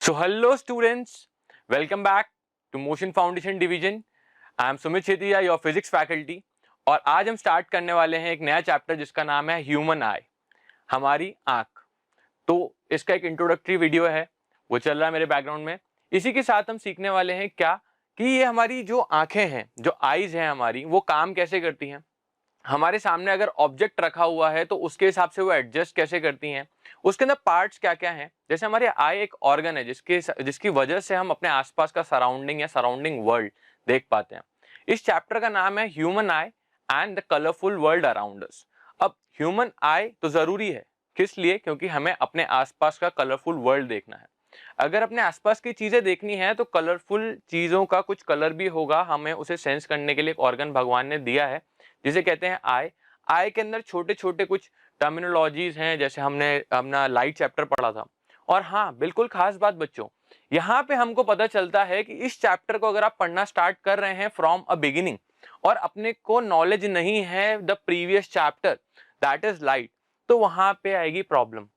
So hello students, welcome back to Motion Foundation Division. I am Sumit Chetia, your physics faculty. और आज हम start करने वाले हैं एक नया चैप्टर जिसका नाम है ह्यूमन आई, हमारी आँख। तो इसका एक इंट्रोडक्टरी वीडियो है, वो चल रहा है मेरे बैकग्राउंड में। इसी के साथ हम सीखने वाले हैं क्या कि ये हमारी जो आँखें हैं, जो आईज हैं हमारी, वो काम कैसे करती हैं। हमारे सामने अगर ऑब्जेक्ट रखा हुआ है तो उसके हिसाब से वो एडजस्ट कैसे करती हैं, उसके अंदर पार्ट्स क्या क्या हैं। जैसे हमारी आई एक ऑर्गन है जिसकी वजह से हम अपने आसपास का सराउंडिंग या सराउंडिंग वर्ल्ड देख पाते हैं। इस चैप्टर का नाम है human I and the colourful world around us. अब ह्यूमन आई तो जरूरी है, किस लिए? क्योंकि हमें अपने आसपास का कलरफुल वर्ल्ड देखना है। अगर अपने आसपास की चीजें देखनी है तो कलरफुल चीजों का कुछ कलर भी होगा, हमें उसे सेंस करने के लिए एक ऑर्गन भगवान ने दिया है जिसे कहते हैं आई। आई के अंदर छोटे छोटे कुछ टर्मिनोलॉजीज हैं, जैसे हमने अपना लाइट चैप्टर पढ़ा था। और हाँ, बिल्कुल खास बात बच्चों, यहाँ पे हमको पता चलता है कि इस चैप्टर को अगर आप पढ़ना स्टार्ट कर रहे हैं फ्रॉम अ बिगिनिंग और अपने को नॉलेज नहीं है the previous chapter that is light, तो वहां पे आएगी प्रॉब्लम।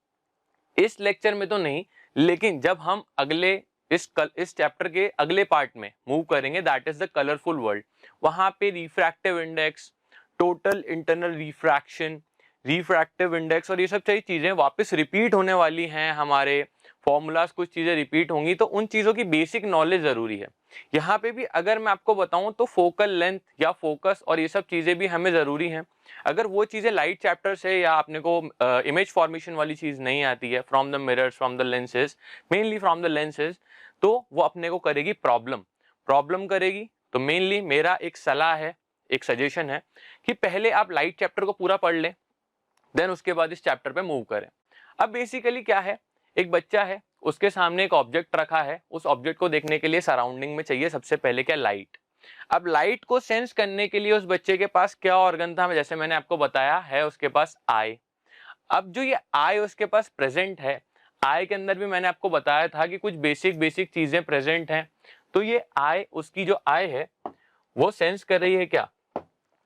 इस लेक्चर में तो नहीं, लेकिन जब हम अगले इस चैप्टर के अगले पार्ट में मूव करेंगे that is the colourful world, वहां पे refractive index, total internal refraction, refractive index और ये सब सारी चीजें वापस रिपीट होने वाली हैं। हमारे फॉर्मूलाज कुछ चीजें रिपीट होंगी, तो उन चीजों की बेसिक नॉलेज जरूरी है। यहाँ पे भी अगर मैं आपको बताऊं तो फोकल लेंथ या फोकस और ये सब चीजें भी हमें जरूरी हैं। अगर वो चीजें लाइट चैप्टर से या आपने को इमेज फॉर्मेशन वाली चीज नहीं आती है, from the mirrors, from the lenses, mainly from the lenses, तो वो अपने को करेगी प्रॉब्लम करेगी। तो मेनली मेरा एक सलाह है, एक सजेशन है कि पहले आप लाइट चैप्टर को पूरा पढ़ लें, देन उसके बाद इस चैप्टर पे मूव करें। अब बेसिकली क्या है, एक बच्चा है, उसके सामने एक ऑब्जेक्ट रखा है, उस ऑब्जेक्ट को देखने के लिए सराउंडिंग में चाहिए सबसे पहले क्या, लाइट। अब लाइट को सेंस करने के लिए उस बच्चे के पास क्या ऑर्गन था, जैसे मैंने आपको बताया है, उसके पास आई। अब जो ये आई उसके पास प्रेजेंट है, आई के अंदर भी मैंने आपको बताया था कि कुछ बेसिक चीजें प्रेजेंट हैं। तो ये आई, उसकी जो आई है वो सेंस कर रही है क्या,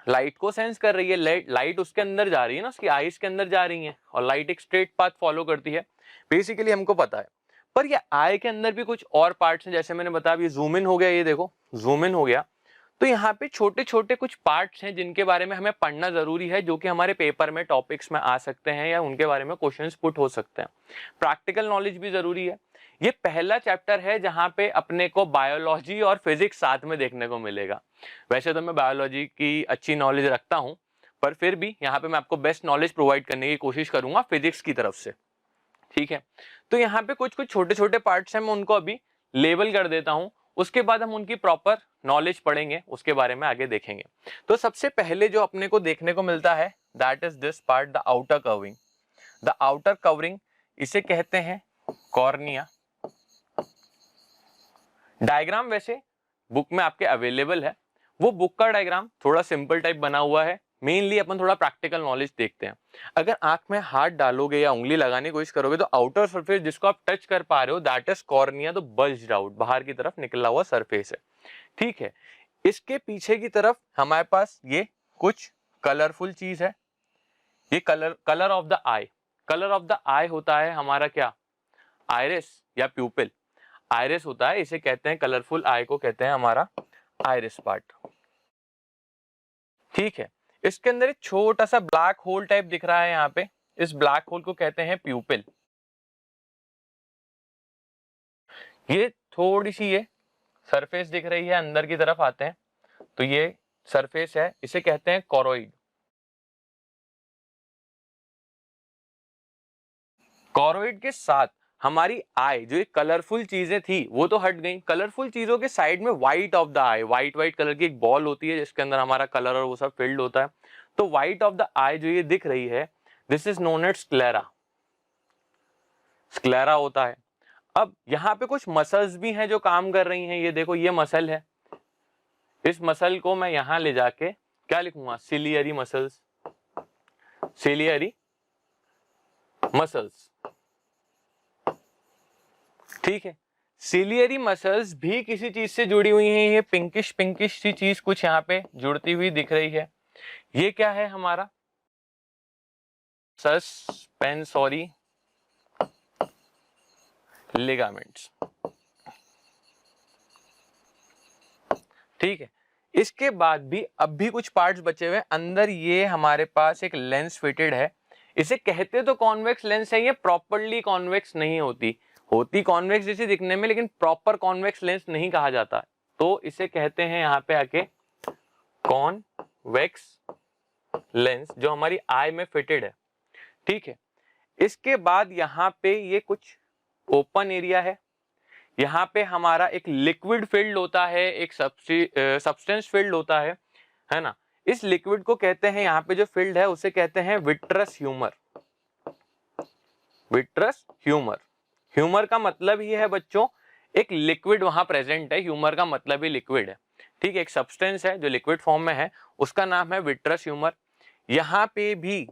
लाइट को सेंस कर रही है। लाइट उसके अंदर जा रही है ना, उसकी आईज के अंदर जा रही है, और लाइट एक स्ट्रेट पाथ फॉलो करती है, बेसिकली हमको पता है। पर ये आई के अंदर भी कुछ और पार्ट्स हैं, जैसे मैंने बताया, ये जूम इन हो गया, ये देखो जूम इन हो गया। तो यहाँ पे छोटे छोटे कुछ पार्ट्स हैं जिनके बारे में हमें पढ़ना जरूरी है, जो कि हमारे पेपर में टॉपिक्स में आ सकते हैं या उनके बारे में क्वेश्चंस पुट हो सकते हैं। प्रैक्टिकल नॉलेज भी जरूरी है। ये पहला चैप्टर है जहाँ पे अपने को बायोलॉजी और फिजिक्स साथ में देखने को मिलेगा। वैसे तो मैं बायोलॉजी की अच्छी नॉलेज रखता हूँ, पर फिर भी यहाँ पे मैं आपको बेस्ट नॉलेज प्रोवाइड करने की कोशिश करूंगा फिजिक्स की तरफ से, ठीक है। तो यहाँ पे कुछ कुछ छोटे छोटे पार्ट्स हैं, मैं उनको अभी लेबल कर देता हूँ, उसके बाद हम उनकी प्रॉपर नॉलेज पढ़ेंगे, उसके बारे में आगे देखेंगे। तो सबसे पहले जो अपने को देखने को मिलता है that is this part, the outer covering. The outer covering, इसे कहते हैं कॉर्निया। डायग्राम वैसे बुक में आपके अवेलेबल है, वो बुक का डायग्राम थोड़ा सिंपल टाइप बना हुआ है। मेनली अपन थोड़ा प्रैक्टिकल नॉलेज देखते हैं। अगर आंख में हाथ डालोगे या उंगली लगाने की कोशिश करोगे तो आउटर सरफेस जिसको आप टच कर पा रहे हो दैट इज कॉर्निया, तो बल्ज्ड आउट, बाहर की तरफ निकला हुआ सरफेस है, ठीक है। इसके पीछे की तरफ हमारे पास ये कुछ कलरफुल चीज है, ये colour of the eye. Colour of the eye होता है हमारा क्या, आइरिस या प्यूपिल। आइरिस होता है, इसे कहते हैं कलरफुल आई को कहते हैं हमारा आइरिस पार्ट, ठीक है। इसके अंदर एक छोटा सा ब्लैक होल टाइप दिख रहा है यहाँ पे, इस ब्लैक होल को कहते हैं प्यूपिल। ये थोड़ी सी ये सरफेस दिख रही है, अंदर की तरफ आते हैं तो ये सरफेस है, इसे कहते हैं कोरोइड। कोरोइड के साथ हमारी आई, जो ये कलरफुल चीजें थी वो तो हट गई। कलरफुल चीजों के साइड में white of the eye, white white colour की एक बॉल होती है जिसके अंदर हमारा कलर और वो सब फिल्ड होता है। तो व्हाइट ऑफ द आई जो ये दिख रही है, this is known as sclera, sclera होता है। अब यहाँ पे कुछ मसल्स भी हैं जो काम कर रही हैं, ये देखो ये मसल है, इस मसल को मैं यहां ले जाके क्या लिखूंगा, सिलियरी मसल्स, सिलियरी मसल्स, ठीक है। सिलियरी मसल्स भी किसी चीज से जुड़ी हुई हैं, ये पिंकिश पिंकिश सी चीज कुछ यहाँ पे जुड़ती हुई दिख रही है, ये क्या है हमारा सस्पेंसोरी लिगामेंट्स, ठीक है, इसके बाद भी अब भी कुछ पार्ट्स बचे हुए हैं अंदर। ये हमारे पास एक लेंस फिटेड है, इसे कहते तो कॉन्वेक्स लेंस है, ये प्रॉपरली कॉन्वेक्स नहीं होती कॉन्वेक्स जैसी दिखने में, लेकिन प्रॉपर कॉन्वेक्स लेंस नहीं कहा जाता, तो इसे कहते हैं यहाँ पे आके कॉन्वेक्स लेंस, जो हमारी आई में फिटेड है। ठीक है, इसके बाद यहाँ पे ये कुछ ओपन एरिया है, यहाँ पे हमारा एक लिक्विड फील्ड होता है, एक सब्सटेंस फील्ड होता है ना। इस लिक्विड को कहते हैं, यहाँ पे जो फील्ड है उसे कहते हैं vitreous humour. Vitreous humour, humour का मतलब ही है बच्चों एक लिक्विड वहां प्रेजेंट है, ह्यूमर का मतलब ही लिक्विड है। ठीक है, एक सब्सटेंस है जो लिक्विड फॉर्म में है, उसका नाम है विट्रस ह्यूमर। यहाँ पे भी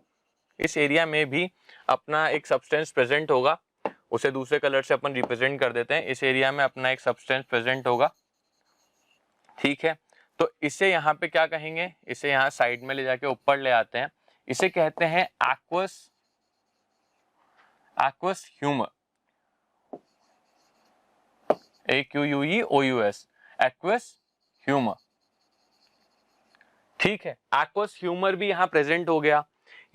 इस एरिया में भी अपना एक सब्सटेंस प्रेजेंट होगा, उसे दूसरे कलर से अपन रिप्रेजेंट कर देते हैं। इस एरिया में अपना एक सब्सटेंस प्रेजेंट होगा। ठीक है, तो इसे यहाँ पे क्या कहेंगे, इसे यहाँ साइड में ले जाके ऊपर ले आते हैं, इसे कहते हैं aqueous humour, AQUEOUS, aqueous humour. ठीक है, एक्वस ह्यूमर भी यहाँ प्रेजेंट हो गया।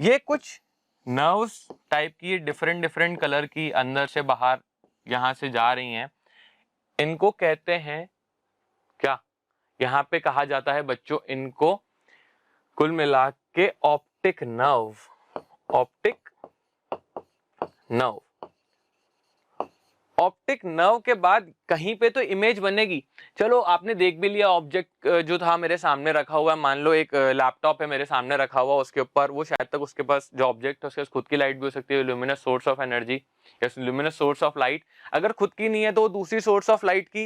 ये कुछ नर्व्स टाइप की डिफरेंट डिफरेंट कलर की अंदर से बाहर यहाँ से जा रही हैं, इनको कहते हैं क्या, यहाँ पे कहा जाता है बच्चों इनको कुल मिला के optic nerve. Optic nerve, optic nerve के बाद कहीं पे तो इमेज बनेगी। चलो आपने देख भी लिया ऑब्जेक्ट जो था मेरे सामने रखा हुआ है, मान लो एक लैपटॉप है मेरे सामने रखा हुआ, उसके ऊपर वो शायद तक उसके पास जो ऑब्जेक्ट है उसके पास खुद की लाइट भी हो सकती है, ल्यूमिनस सोर्स ऑफ एनर्जी या ल्यूमिनस सोर्स ऑफ लाइट। अगर खुद की नहीं है तो दूसरी सोर्स ऑफ लाइट की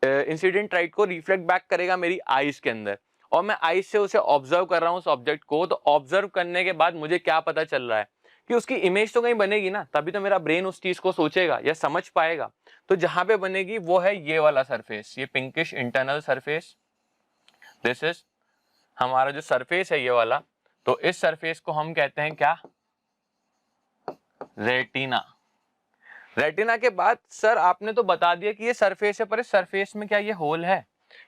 इंसिडेंट लाइट को रिफ्लेक्ट बैक करेगा मेरी आईज के अंदर, और मैं आईज से उसे ऑब्जर्व कर रहा हूँ उस ऑब्जेक्ट को। तो ऑब्जर्व करने के बाद मुझे क्या पता चल रहा है कि उसकी इमेज तो कहीं बनेगी ना, तभी तो मेरा ब्रेन उस चीज को सोचेगा या समझ पाएगा। तो जहां पे बनेगी वो है ये वाला सरफेस, ये pinkish internal surface, this is हमारा जो सरफेस है ये वाला। तो इस सरफेस को हम कहते हैं क्या, रेटिना। रेटिना के बाद सर आपने तो बता दिया कि ये सरफेस है, पर इस सरफेस में क्या ये होल है,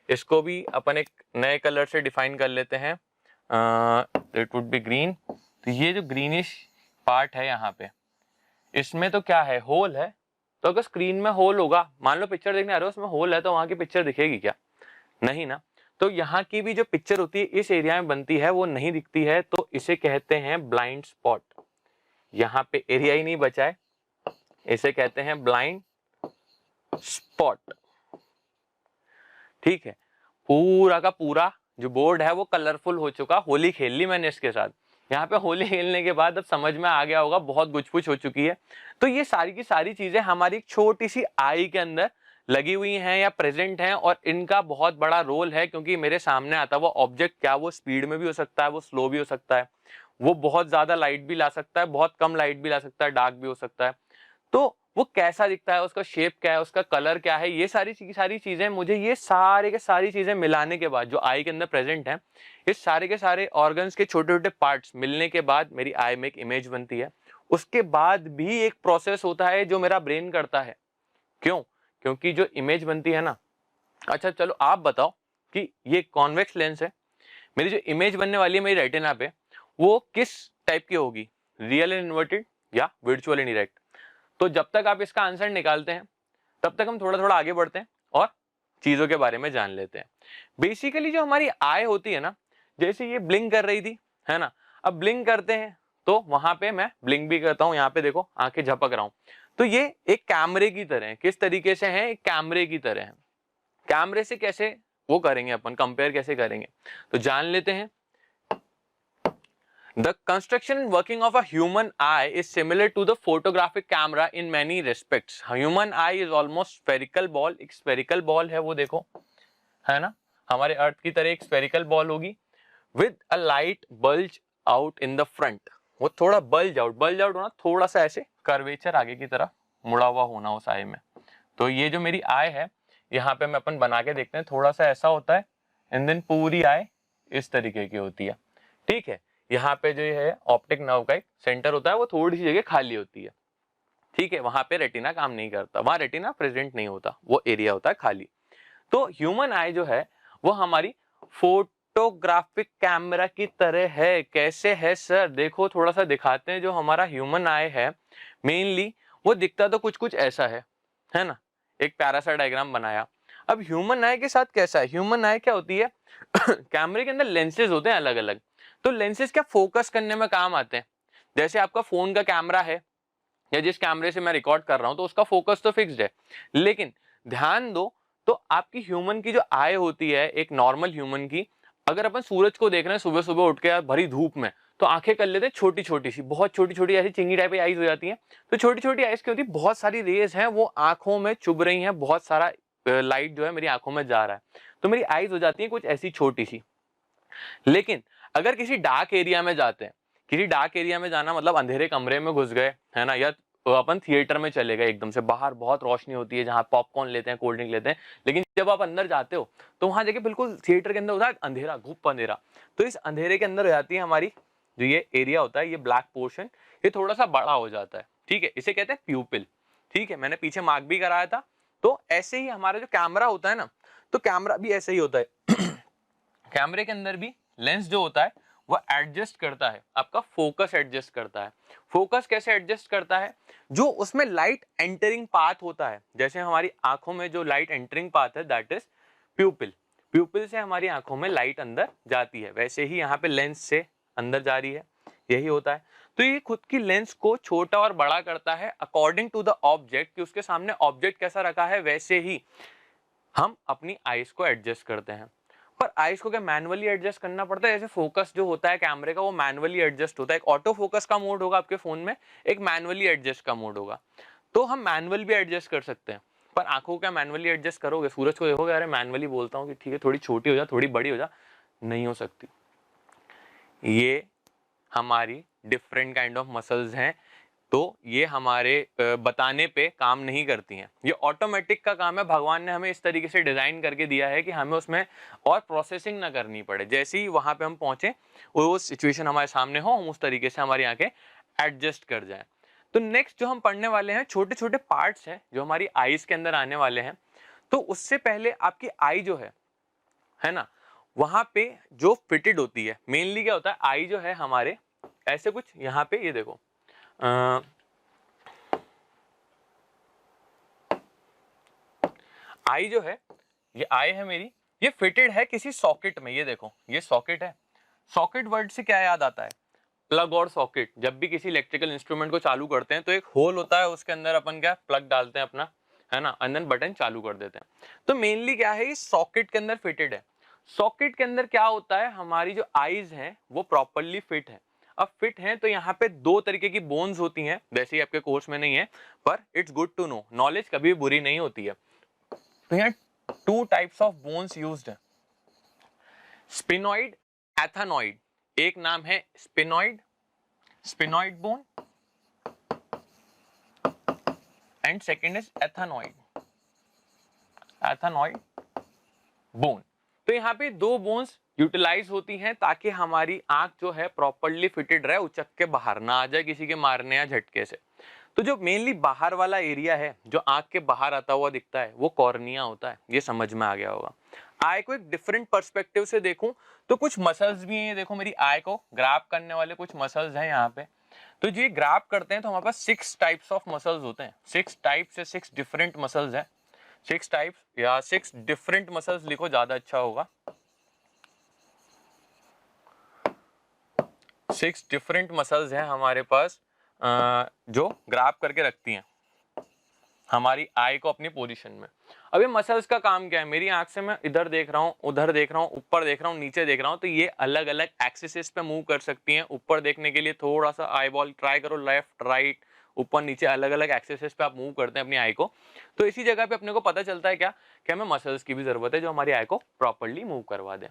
इसको भी अपन एक नए कलर से डिफाइन कर लेते हैं, इट वुड बी ग्रीन। तो ये जो ग्रीनिश पार्ट है यहाँ पे, इसमें तो क्या है, होल है। तो अगर स्क्रीन में होल होगा, मान लो पिक्चर देखने आ रहे हो उसमें होल है, तो वहां की पिक्चर दिखेगी क्या, नहीं ना। तो यहाँ की भी जो पिक्चर होती है इस एरिया में बनती है, वो नहीं दिखती है, तो इसे कहते हैं ब्लाइंड स्पॉट। यहाँ पे एरिया ही नहीं बचा है, इसे कहते हैं ब्लाइंड स्पॉट। ठीक है, पूरा का पूरा जो बोर्ड है वो कलरफुल हो चुका, होली खेल ली मैंने इसके साथ। यहाँ पे होली खेलने के बाद अब समझ में आ गया होगा, बहुत गुछ-पुछ हो चुकी है। तो ये सारी की सारी चीजें हमारी एक छोटी सी आई के अंदर लगी हुई हैं या प्रेजेंट हैं, और इनका बहुत बड़ा रोल है, क्योंकि मेरे सामने आता हुआ ऑब्जेक्ट क्या वो स्पीड में भी हो सकता है, वो स्लो भी हो सकता है, वो बहुत ज्यादा लाइट भी ला सकता है, बहुत कम लाइट भी ला सकता है, डार्क भी हो सकता है। तो वो कैसा दिखता है, उसका शेप क्या है, उसका कलर क्या है, ये सारी चीजें मुझे ये सारे के सारी चीजें मिलाने के बाद जो आई के अंदर प्रेजेंट है, इस सारे के सारे ऑर्गन्स के छोटे छोटे पार्ट्स मिलने के बाद मेरी आई में एक इमेज बनती है। उसके बाद भी एक प्रोसेस होता है जो मेरा ब्रेन करता है। क्यों? क्योंकि जो इमेज बनती है ना, अच्छा चलो आप बताओ कि ये कॉन्वेक्स लेंस है, मेरी जो इमेज बनने वाली है मेरी रेटिना पे, वो किस टाइप की होगी, रियल एंड इन्वर्टेड या वर्चुअल एंड डायरेक्ट। तो जब तक आप इसका आंसर निकालते हैं तब तक हम थोड़ा थोड़ा आगे बढ़ते हैं और चीजों के बारे में जान लेते हैं। बेसिकली जो हमारी आई होती है ना, जैसे ये ब्लिंक कर रही थी, है ना, अब ब्लिंक करते हैं तो वहां पे मैं ब्लिंक भी करता हूं, यहाँ पे देखो आंखें झपक रहा हूं। तो ये एक कैमरे की तरह है। किस तरीके से है, एक कैमरे की तरह है। कैमरे से कैसे वो करेंगे अपन, कंपेयर कैसे करेंगे, तो जान लेते हैं। The construction and working of a human eye is similar to the photographic camera in many respects. Human eye is almost spherical ball. एक spherical ball है वो देखो, है ना, हमारे अर्थ की तरह एक spherical ball होगी with a light bulge out in the front. वो थोड़ा bulge out होना, थोड़ा सा ऐसे कर्वेचर आगे की तरफ मुड़ा हुआ होना उस आई में। तो ये जो मेरी आई है, यहाँ पे मैं अपन बना के देखते हैं, थोड़ा सा ऐसा होता है, एंड देन पूरी आई इस तरीके की होती है। ठीक है, यहाँ पे जो है ऑप्टिक नर्व का एक सेंटर होता है, वो थोड़ी सी जगह खाली होती है। ठीक है, वहां पे रेटिना काम नहीं करता, वहां रेटिना प्रेजेंट नहीं होता, वो एरिया होता है खाली। तो ह्यूमन आई जो है वो हमारी फोटोग्राफिक कैमरा की तरह है। कैसे है सर? देखो थोड़ा सा दिखाते हैं। जो हमारा ह्यूमन आई है मेनली वो दिखता तो कुछ कुछ ऐसा है ना। एक प्यारा सा डायग्राम बनाया। अब ह्यूमन आई के साथ कैसा है? ह्यूमन आई क्या होती है कैमरे के अंदर लेंसेज होते हैं अलग अलग। तो लेंसेज क्या फोकस करने में काम आते हैं। जैसे आपका फोन का कैमरा है या जिस कैमरे से मैं रिकॉर्ड कर रहा हूं तो उसका फोकस तो फिक्स्ड है, लेकिन ध्यान दो तो आपकी ह्यूमन की जो आई होती है एक नॉर्मल ह्यूमन की, अगर अपन सूरज को देख रहे हैं सुबह सुबह उठ के भरी धूप में तो आंखें कर लेते हैं छोटी छोटी सी, बहुत छोटी छोटी ऐसी चिंगी टाइप की आईज हो जाती हैं। तो छोटी छोटी आईज की होती है, बहुत सारी रेज हैं वो आंखों में चुभ रही हैं, बहुत सारा लाइट जो है मेरी आंखों में जा रहा है, तो मेरी आईज हो जाती है कुछ ऐसी छोटी सी। लेकिन अगर किसी डार्क एरिया में जाते हैं, किसी डार्क एरिया में जाना मतलब अंधेरे कमरे में घुस गए है ना, या तो अपन थिएटर में चले गए एकदम से, बाहर बहुत रोशनी होती है जहाँ पॉपकॉर्न लेते हैं, कोल्ड ड्रिंक लेते हैं, लेकिन जब आप अंदर जाते हो तो वहां जाके बिल्कुल थिएटर के अंदर होता है अंधेरा, घुप अंधेरा। तो इस अंधेरे के अंदर हो जाती है हमारी जो ये एरिया होता है, ये ब्लैक पोर्शन, ये थोड़ा सा बड़ा हो जाता है। ठीक है, इसे कहते हैं प्यूपिल। ठीक है, मैंने पीछे मार्क भी कराया था। तो ऐसे ही हमारा जो कैमरा होता है ना, तो कैमरा भी ऐसे ही होता है कैमरे के अंदर भी लेंस जो होता है वो एडजस्ट करता है, आपका फोकस एडजस्ट करता है। फोकस कैसे एडजस्ट करता है? जो उसमें लाइट एंटरिंग पाथ होता है, जैसे हमारी आंखों में जो लाइट एंटरिंग पाथ है दैट इज प्यूपिल। प्यूपिल से हमारी आंखों में लाइट अंदर जाती है, वैसे ही यहाँ पे लेंस से अंदर जा रही है, यही होता है। तो ये खुद की लेंस को छोटा और बड़ा करता है अकॉर्डिंग टू द ऑब्जेक्ट, कि उसके सामने ऑब्जेक्ट कैसा रखा है वैसे ही हम अपनी आईज को एडजस्ट करते हैं। पर आईज को क्या मैनुअली एडजस्ट करना पड़ता है? जैसे फोकस जो होता है कैमरे का वो मैनुअली एडजस्ट होता है। एक ऑटो फोकस का मोड होगा आपके फोन में, एक मैनुअली एडजस्ट का मोड होगा। तो हम मैनुअल भी एडजस्ट कर सकते हैं, पर आंखों को क्या मैनुअली एडजस्ट करोगे? सूरज को देखोगे अरे मैनुअली बोलता हूँ कि ठीक है थोड़ी छोटी हो जा, थोड़ी बड़ी हो जा, नहीं हो सकती। ये हमारी डिफरेंट काइंड ऑफ मसल्स हैं, तो ये हमारे बताने पे काम नहीं करती हैं। ये ऑटोमेटिक का काम है, भगवान ने हमें इस तरीके से डिजाइन करके दिया है कि हमें उसमें और प्रोसेसिंग ना करनी पड़े। जैसे ही वहां पे हम पहुंचे, वो सिचुएशन हमारे सामने हो, हम उस तरीके से हमारी आंखें एडजस्ट कर जाएं। तो नेक्स्ट जो हम पढ़ने वाले हैं, छोटे छोटे पार्ट्स हैं जो हमारी आईज के अंदर आने वाले हैं। तो उससे पहले आपकी आई जो है ना, वहां पे जो फिटेड होती है, मेनली क्या होता है आई जो है हमारे ऐसे कुछ यहाँ पे, ये देखो आई जो है, ये आई है मेरी, ये फिटेड है किसी सॉकेट में। ये देखो ये सॉकेट है। सॉकेट वर्ड से क्या याद आता है? प्लग और सॉकेट। जब भी किसी इलेक्ट्रिकल इंस्ट्रूमेंट को चालू करते हैं तो एक होल होता है, उसके अंदर अपन क्या प्लग डालते हैं अपना, है ना, एंड देन बटन चालू कर देते हैं। तो मेनली क्या है, ये सॉकेट के अंदर फिटेड है। सॉकेट के अंदर क्या होता है, हमारी जो आईज हैं वो प्रॉपरली फिट है। अब फिट है तो यहाँ पे दो तरीके की बोन्स होती हैं, वैसे ही आपके कोर्स में नहीं है, पर it's good to know, knowledge कभी भी बुरी नहीं होती है। तो यहाँ two types of bones used है, स्पिनॉइड, एथेनॉइड। एक नाम है sphenoid, sphenoid bone, and second is ethmoid, ethmoid bone. तो यहाँ पे दो बोन्स यूटिलाइज होती हैं ताकि हमारी आंख जो है प्रॉपर्ली फिटेड रहे, उचक के बाहर ना आ जाए किसी के मारने या झटके से। तो जो मेनली बाहर वाला एरिया है जो आंख के बाहर आता हुआ दिखता है वो कॉर्निया होता है। ये समझ में आ गया होगा। आई को एक डिफरेंट पर्सपेक्टिव से देखूं तो कुछ मसल्स भी हैं। ये देखो मेरी आई को ग्रैब करने वाले कुछ मसल्स हैं यहाँ पे। तो जो ग्रैब करते हैं तो हमारे पास 6 टाइप्स ऑफ मसल्स होते हैं। 6 टाइप्स से 6 डिफरेंट मसल्स हैं। 6 टाइप्स या 6 डिफरेंट मसल्स लिखो ज्यादा अच्छा होगा। 6 डिफरेंट मसल्स हैं हमारे पास जो ग्रैब करके रखती हैं हमारी आई को अपनी पोजीशन में। अब ये मसल्स का काम क्या है? मेरी आंख से मैं इधर देख रहा हूँ, उधर देख रहा हूँ, ऊपर देख रहा हूँ, नीचे देख रहा हूँ, तो ये अलग अलग एक्सिस पे मूव कर सकती हैं। ऊपर देखने के लिए थोड़ा सा आई बॉल ट्राई करो, लेफ्ट राइट ऊपर नीचे अलग अलग एक्सिस पे आप मूव करते हैं अपनी आई को। तो इसी जगह पे अपने को पता चलता है क्या कि हमें मसल्स की भी जरूरत है जो हमारी आई को प्रॉपरली मूव करवा दें।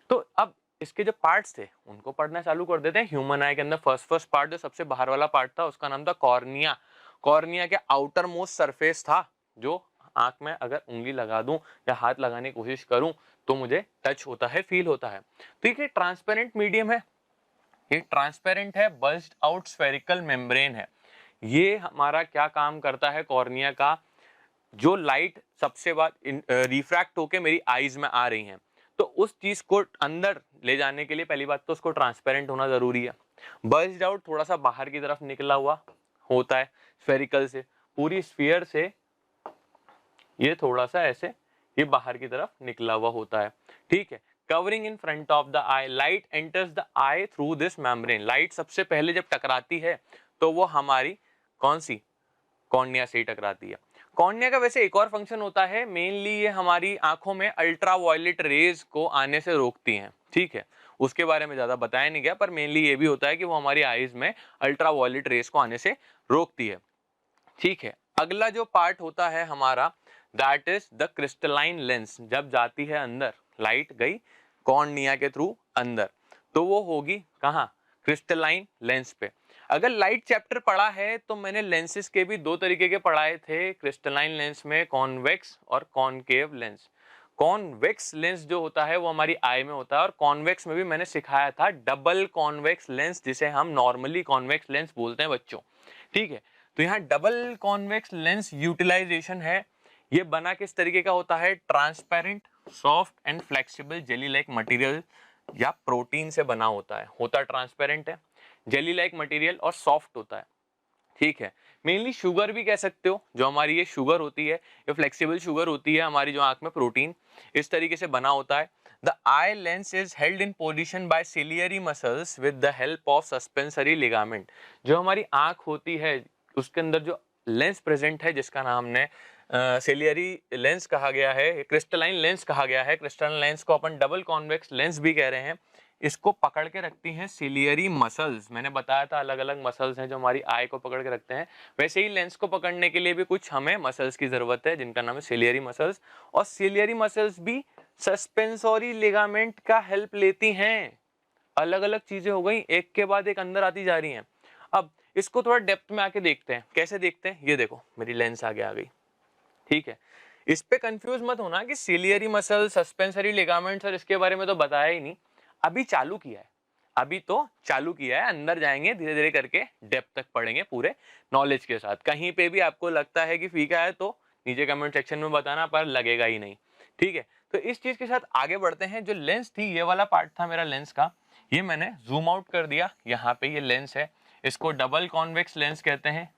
तो अब इसके जो पार्ट्स थे उनको पढ़ना चालू कर देते हैं। ह्यूमन आई के अंदर फर्स्ट पार्ट जो सबसे बाहर वाला पार्ट था उसका नाम था कॉर्निया। कॉर्निया के आउटर मोस्ट सरफेस था जो आंख में अगर उंगली लगा दूं या हाथ लगाने की कोशिश करूं तो मुझे टच होता है, फील होता है। तो ये ट्रांसपेरेंट मीडियम है, ये ट्रांसपेरेंट है, बल्ज्ड आउट स्फेरिकल मेम्ब्रेन है। ये हमारा क्या काम करता है कॉर्निया का, जो लाइट सबसे बाद रिफ्रैक्ट होके मेरी आईज में आ रही हैं तो उस चीज को अंदर ले जाने के लिए पहली बात तो उसको ट्रांसपेरेंट होना जरूरी है। बर्स्ट आउट थोड़ा सा बाहर की तरफ निकला हुआ होता है स्फेरिकल से, पूरी स्फीयर से ये थोड़ा सा ऐसे ये बाहर की तरफ निकला हुआ होता है, ठीक है। Covering in front of the I, light enters the I through this membrane. Light सबसे पहले जब टकराती है तो वो हमारी कौन सी कॉर्निया से ही टकराती है। कॉर्निया का वैसे एक और फंक्शन होता है, मेनली ये हमारी आंखों में अल्ट्रावायलेट रेज को आने से रोकती हैं, ठीक है। उसके बारे में ज्यादा बताया नहीं गया, पर मेनली ये भी होता है कि वो हमारी आईज में अल्ट्रावायलेट रेज को आने से रोकती है, ठीक है। अगला जो पार्ट होता है हमारा that is the crystalline lens. जब जाती है अंदर, लाइट गई कॉर्निया के थ्रू अंदर, तो वो होगी कहाँ, क्रिस्टलाइन लेंस पे। अगर लाइट चैप्टर पढ़ा है तो मैंने लेंसेज के भी दो तरीके के पढ़ाए थे क्रिस्टलाइन लेंस में, कॉन्वेक्स और कॉनकेव लेंस। कॉन्वेक्स लेंस जो होता है वो हमारी आई में होता है, और कॉन्वेक्स में भी मैंने सिखाया था डबल कॉन्वेक्स लेंस, जिसे हम नॉर्मली कॉन्वेक्स लेंस बोलते हैं बच्चों, ठीक है। तो यहाँ डबल कॉन्वेक्स लेंस यूटिलाइजेशन है, ये बना किस तरीके का होता है, transparent soft and flexible jelly like material या प्रोटीन से बना होता ट्रांसपेरेंट है, जेली लाइक मटेरियल और सॉफ्ट होता है, ठीक है। मेनली शुगर भी कह सकते हो, जो हमारी ये शुगर होती है, ये फ्लेक्सिबल शुगर होती है हमारी जो आंख में, प्रोटीन इस तरीके से बना होता है। The eye lens is held in position by ciliary muscles with the help of suspensory ligament. जो हमारी आंख होती है उसके अंदर जो लेंस प्रेजेंट है, जिसका नाम ने सिलियरी लेंस कहा गया है, क्रिस्टलाइन लेंस कहा गया है। क्रिस्टलाइन लेंस को अपन डबल कॉन्वेक्स लेंस भी कह रहे हैं। इसको पकड़ के रखती हैं सिलियरी मसल्स। मैंने बताया था अलग अलग मसल्स हैं जो हमारी आई को पकड़ के रखते हैं, वैसे ही लेंस को पकड़ने के लिए भी कुछ हमें मसल्स की जरूरत है, जिनका नाम है सिलियरी मसल्स। और सिलियरी मसल्स भी सस्पेंसोरी लिगामेंट का हेल्प लेती हैं। अलग अलग चीजें हो गई, एक के बाद एक अंदर आती जा रही हैं। अब इसको थोड़ा डेप्थ में आके देखते हैं, कैसे देखते हैं। ये देखो मेरी लेंस आगे आ गई, ठीक है। इस पे कंफ्यूज मत होना कि सिलियरी मसल, सस्पेंसरी लिगामेंट्स और इसके बारे में तो बताया ही नहीं, अभी चालू किया है, अभी तो चालू किया है। अंदर जाएंगे धीरे धीरे करके, डेप्थ तक पढ़ेंगे पूरे नॉलेज के साथ। कहीं पे भी आपको लगता है कि फीका है तो नीचे कमेंट सेक्शन में बताना, पर लगेगा ही नहीं, ठीक है। तो इस चीज के साथ आगे बढ़ते हैं। जो लेंस थी, ये वाला पार्ट था मेरा लेंस का, ये मैंने जूम आउट कर दिया। यहाँ पे ये लेंस है, इसको डबल कॉन्वेक्स लेंस कहते हैं।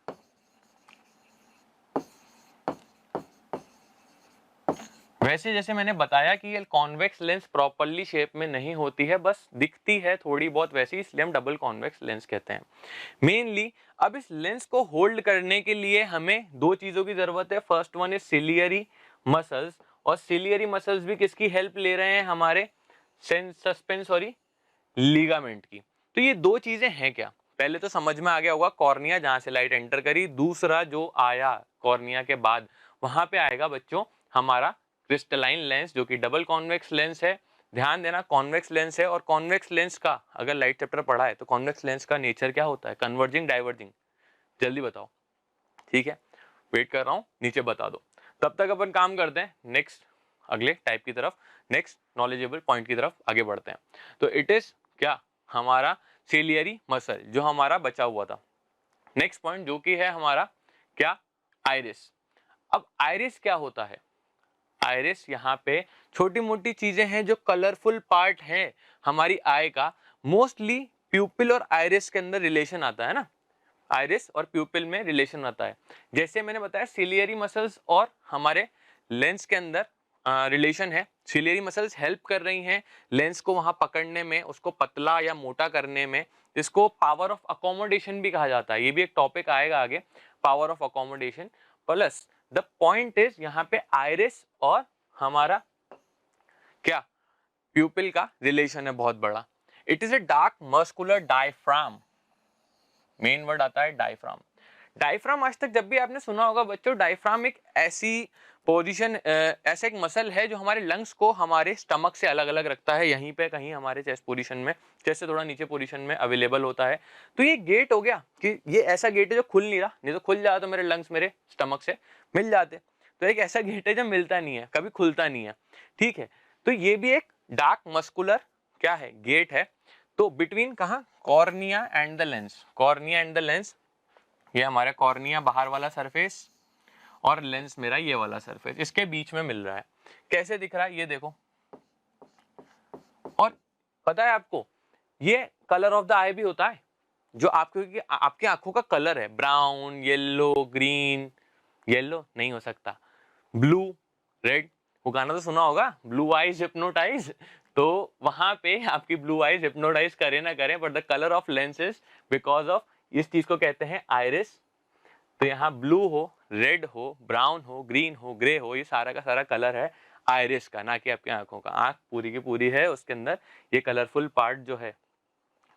वैसे जैसे मैंने बताया कि ये कॉन्वेक्स लेंस प्रॉपर्ली शेप में नहीं होती है, बस दिखती है थोड़ी बहुत वैसी, इसलिए हम डबल कॉन्वेक्स लेंस कहते हैं मेनली। अब इस लेंस को होल्ड करने के लिए हमें दो चीजों की जरूरत है। First one is ciliary muscles, और सिलियरी मसल्स भी किसकी हेल्प ले रहे हैं, हमारे सस्पेंसोरी लिगामेंट की। तो ये दो चीजें हैं क्या, पहले तो समझ में आ गया होगा, कॉर्निया जहां से लाइट एंटर करी, दूसरा जो आया कॉर्निया के बाद वहां पे आएगा बच्चों हमारा क्रिस्टलाइन लेंस, जो कि डबल कॉन्वेक्स लेंस है। ध्यान देना कॉन्वेक्स लेंस है, और कॉन्वेक्स लेंस का अगर लाइट चैप्टर पढ़ा है तो कॉन्वेक्स लेंस का नेचर क्या होता है, कन्वर्जिंग डाइवर्जिंग, जल्दी बताओ, ठीक है। वेट कर रहा हूं, नीचे बता दो। तब तक अपन काम करते हैं नेक्स्ट अगले टाइप की तरफ, नेक्स्ट नॉलेजेबल पॉइंट की तरफ आगे बढ़ते हैं। तो इट इज क्या, हमारा सिलियरी मसल जो हमारा बचा हुआ था। नेक्स्ट पॉइंट जो कि है हमारा क्या, आइरिस। अब आइरिस क्या होता है, आइरिस यहाँ पे छोटी मोटी चीजें हैं जो कलरफुल पार्ट है हमारी आई का। मोस्टली प्यूपिल और आइरिस के अंदर रिलेशन आता है ना, आइरिस और प्यूपिल में रिलेशन आता है। जैसे मैंने बताया सिलियरी मसल्स और हमारे लेंस के अंदर रिलेशन है। सिलियरी मसल्स हेल्प कर रही हैं लेंस को वहां पकड़ने में, उसको पतला या मोटा करने में। इसको पावर ऑफ अकोमोडेशन भी कहा जाता है, ये भी एक टॉपिक आएगा आगे, power of accommodation. Plus the point is यहाँ पे आइरिस और हमारा क्या, प्यूपिल का रिलेशन है बहुत बड़ा। It is a dark muscular diaphragm, main word आता है डायफ्राम। डायफ्राम आज तक जब भी आपने सुना होगा बच्चों, डायफ्राम एक ऐसी पोजीशन, ऐसा एक मसल है जो हमारे लंग्स को हमारे स्टमक से अलग अलग रखता है। यहीं पे कहीं हमारे चेस्ट पोजीशन में, चेस्ट से थोड़ा नीचे पोजीशन में अवेलेबल होता है। तो ये गेट हो गया कि ये ऐसा गेट है जो खुल नहीं रहा, नहीं तो खुल जाता तो मेरे लंग्स मेरे स्टमक से मिल जाते। तो एक ऐसा गेट है जो मिलता नहीं है, कभी खुलता नहीं है, ठीक है। तो ये भी एक डार्क मस्कुलर क्या है, गेट है। तो बिटवीन कहा, cornea and the lens, cornea and the lens, ये हमारा कॉर्निया बाहर वाला सरफेस और लेंस मेरा ये वाला सरफेस, इसके बीच में मिल रहा है। कैसे दिख रहा है ये देखो, और पता है आपको, ये कलर ऑफ द आई भी होता है, जो आपकी आंखों का कलर है, ब्राउन, येलो, ग्रीन, येलो नहीं हो सकता, ब्लू, रेड, वो गाना तो सुना होगा, ब्लू आईज हिप्नोटाइज। तो वहां पे आपकी ब्लू आईज हिप्नोटाइज करे ना करे, but the colour of lenses because of इस चीज को कहते हैं आइरिस। तो यहाँ ब्लू हो, रेड हो, ब्राउन हो, ग्रीन हो, ग्रे हो, ये सारा का सारा कलर है आइरिस का, ना कि आपकी आंखों का। आंख पूरी की पूरी है, उसके अंदर ये कलरफुल पार्ट जो है।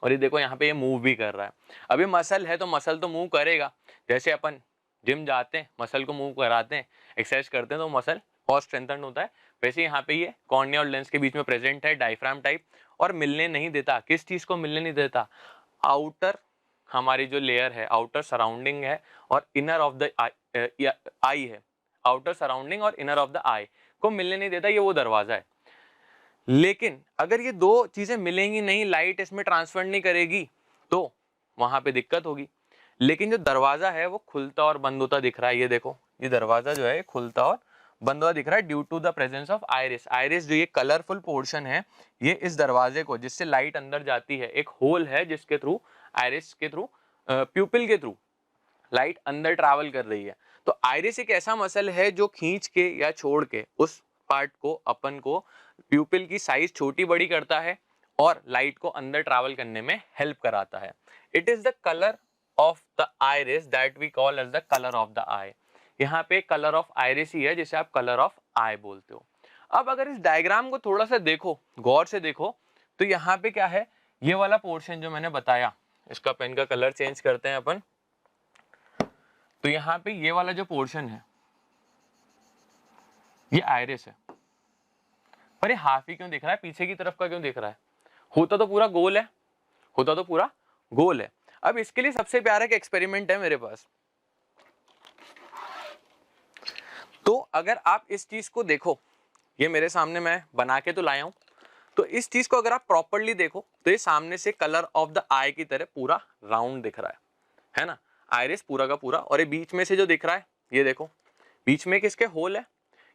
और ये देखो यहाँ पे ये मूव भी कर रहा है। अभी मसल है तो मसल तो मूव करेगा, जैसे अपन जिम जाते हैं, मसल को मूव कराते हैं, एक्सरसाइज करते हैं तो मसल और स्ट्रेंथन होता है। वैसे यहाँ पे ये कॉर्निया और लेंस के बीच में प्रेजेंट है, डायफ्राम टाइप, और मिलने नहीं देता। किस चीज को मिलने नहीं देता? आउटर हमारी जो लेयर है, आउटर सराउंडिंग है, और इनर ऑफ द आई है। आउटर सराउंडिंग और इनर ऑफ द आई को मिलने नहीं देता, ये वो दरवाजा है। लेकिन अगर ये दो चीजें मिलेंगी नहीं, लाइट इसमें ट्रांसफर नहीं करेगी, तो वहां पे दिक्कत होगी। लेकिन जो दरवाजा है वो खुलता और बंद होता दिख रहा है, ये देखो, ये दरवाजा जो है खुलता और बंद होता दिख रहा है due to the presence of iris. Iris जो ये कलरफुल पोर्शन है, ये इस दरवाजे को, जिससे लाइट अंदर जाती है, एक होल है जिसके थ्रू, आइरिस के थ्रू, प्यूपिल के थ्रू लाइट अंदर ट्रैवल कर रही है। तो आइरिस एक ऐसा मसल है जो खींच के या छोड़ के उस पार्ट को, अपन को, प्यूपिल की साइज छोटी बड़ी करता है और लाइट को अंदर ट्रैवल करने में हेल्प कराता है। It is the colour of the iris that we call as the colour of the eye. यहाँ पे कलर ऑफ आइरिस ही है जिसे आप कलर ऑफ आई बोलते हो। अब अगर इस डायग्राम को थोड़ा सा देखो, गौर से देखो, तो यहाँ पे क्या है, ये वाला पोर्शन जो मैंने बताया, इसका पेन का कलर चेंज करते हैं अपन। तो यहाँ पे ये वाला जो पोर्शन है, ये आइरिस है, पर ये हाफ ही क्यों दिख रहा है, पीछे की तरफ का क्यों दिख रहा है? होता तो पूरा गोल है, होता तो पूरा गोल है। अब इसके लिए सबसे प्यारा एक एक्सपेरिमेंट है मेरे पास। तो अगर आप इस चीज को देखो, ये मेरे सामने मैं बना के तो लाया हूं, तो इस चीज को अगर आप प्रॉपरली देखो तो ये सामने से कलर ऑफ द आई की तरह पूरा राउंड दिख रहा है ना, आइरिस पूरा का पूरा। और ये बीच में से जो दिख रहा है, ये देखो, बीच में किसके होल है,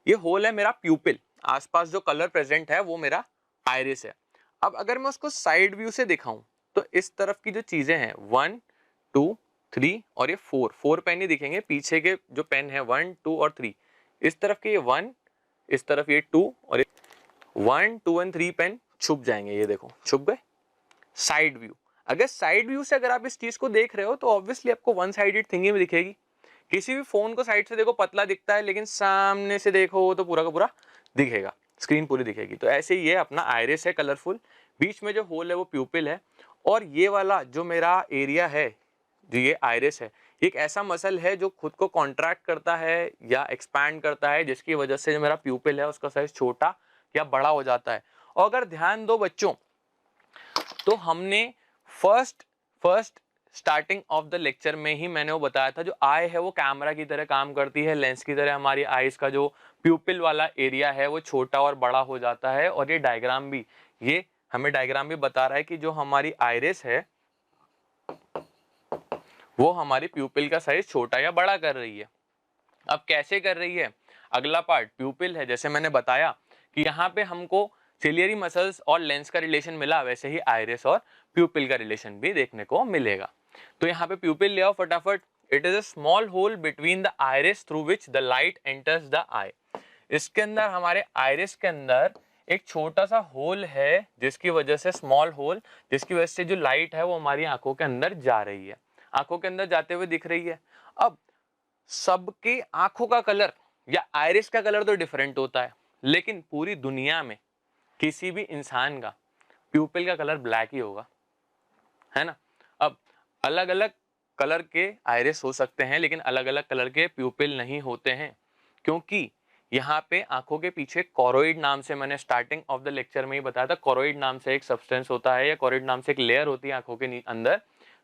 ये होल है मेरा प्यूपिल, आसपास जो कलर प्रेजेंट है वो मेरा आइरिस है। अब अगर मैं उसको साइड व्यू से दिखाऊं, तो इस तरफ की जो चीजें हैं, 1 2 3 और ये 4 पेन ही दिखेंगे, पीछे के जो पेन है 1 2 और 3, इस तरफ के ये 1, इस तरफ ये 2, और 1 2 एंड 3 पेन छुप जाएंगे, ये देखो छुप गए। साइड व्यू, अगर साइड व्यू से अगर आप इस चीज को देख रहे हो तो ऑब्वियसली आपको वन साइडेड थिंग में दिखेगी। किसी भी फोन को साइड से देखो पतला दिखता है, लेकिन सामने से देखो तो पूरा का पूरा दिखेगा, स्क्रीन पूरी दिखेगी। तो ऐसे ही ये अपना आइरिस है कलरफुल, बीच में जो होल है वो प्यूपिल है, और ये वाला जो मेरा एरिया है, जो ये आइरिस है, एक ऐसा मसल है जो खुद को कॉन्ट्रैक्ट करता है या एक्सपैंड करता है, जिसकी वजह से जो मेरा प्यूपिल है उसका साइज छोटा या बड़ा हो जाता है। और अगर ध्यान दो बच्चों, तो हमने first starting of the lecture में ही मैंने वो बताया था, जो आई है वो कैमरा की तरह काम करती है, लेंस की तरह हमारी आईज का जो प्यूपिल वाला एरिया है वो छोटा और बड़ा हो जाता है। और ये डायग्राम भी, ये हमें डायग्राम भी बता रहा है कि जो हमारी आइरिस है वो हमारी प्यूपिल का साइज छोटा या बड़ा कर रही है। अब कैसे कर रही है? अगला पार्ट प्यूपिल है, जैसे मैंने बताया कि यहाँ पे हमको सिलियरी मसल्स और लेंस का रिलेशन मिला, वैसे ही आइरिस और प्यूपिल का रिलेशन भी देखने को मिलेगा। तो यहाँ पे प्यूपिल ले आओ फटाफट। It is a small hole between the iris through which the light enters the eye. इसके अंदर, हमारे आइरिस के अंदर एक छोटा सा होल है, जिसकी वजह से, स्मॉल होल, जिसकी वजह से जो लाइट है वो हमारी आंखों के अंदर जा रही है, आंखों के अंदर जाते हुए दिख रही है। अब सबकी आंखों का कलर या आइरिस का कलर तो डिफरेंट होता है, लेकिन पूरी दुनिया में किसी भी इंसान का प्यूपिल का कलर ब्लैक ही होगा, है ना। अब अलग अलग कलर के आइरिस हो सकते हैं, लेकिन अलग अलग कलर के प्यूपिल नहीं होते हैं, क्योंकि यहाँ पे आंखों के पीछे कोरोइड नाम से, मैंने स्टार्टिंग ऑफ द लेक्चर में ही बताया था, कोरोइड नाम से एक सब्सटेंस होता है, या कोरोइड नाम से एक लेयर होती है आंखों के अंदर,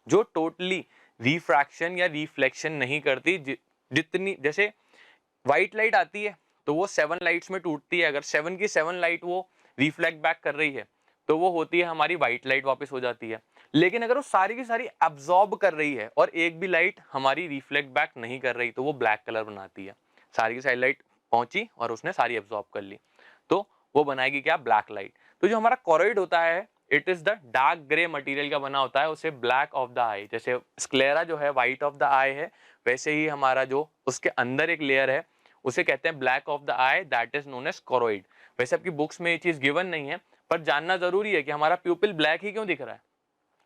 जो टोटली रिफ्रैक्शन या रिफ्लेक्शन नहीं करती। जितनी, जैसे व्हाइट लाइट आती है तो वो 7 लाइट्स में टूटती है, अगर 7 की 7 लाइट वो रिफ्लेक्ट बैक कर रही है तो वो होती है हमारी व्हाइट लाइट, वापस हो जाती है। लेकिन अगर वो सारी की सारी एब्जॉर्ब कर रही है और एक भी लाइट हमारी रिफ्लेक्ट बैक नहीं कर रही, तो वो ब्लैक कलर बनाती है। सारी की सारी लाइट पहुंची और उसने सारी एब्जॉर्ब कर ली, तो वो बनाएगी क्या? Black light. तो जो हमारा कोरोइड होता है it is the dark grey material का बना होता है, उसे ब्लैक ऑफ द आई, जैसे स्क्लेरा जो है व्हाइट ऑफ द आई है, वैसे ही हमारा जो उसके अंदर एक लेयर है उसे कहते हैं black of the eye, that is known as choroid. वैसे आपकी बुक्स में ये चीज गिवन नहीं है, पर जानना जरूरी है कि हमारा प्यूपिल ब्लैक ही क्यों दिख रहा है।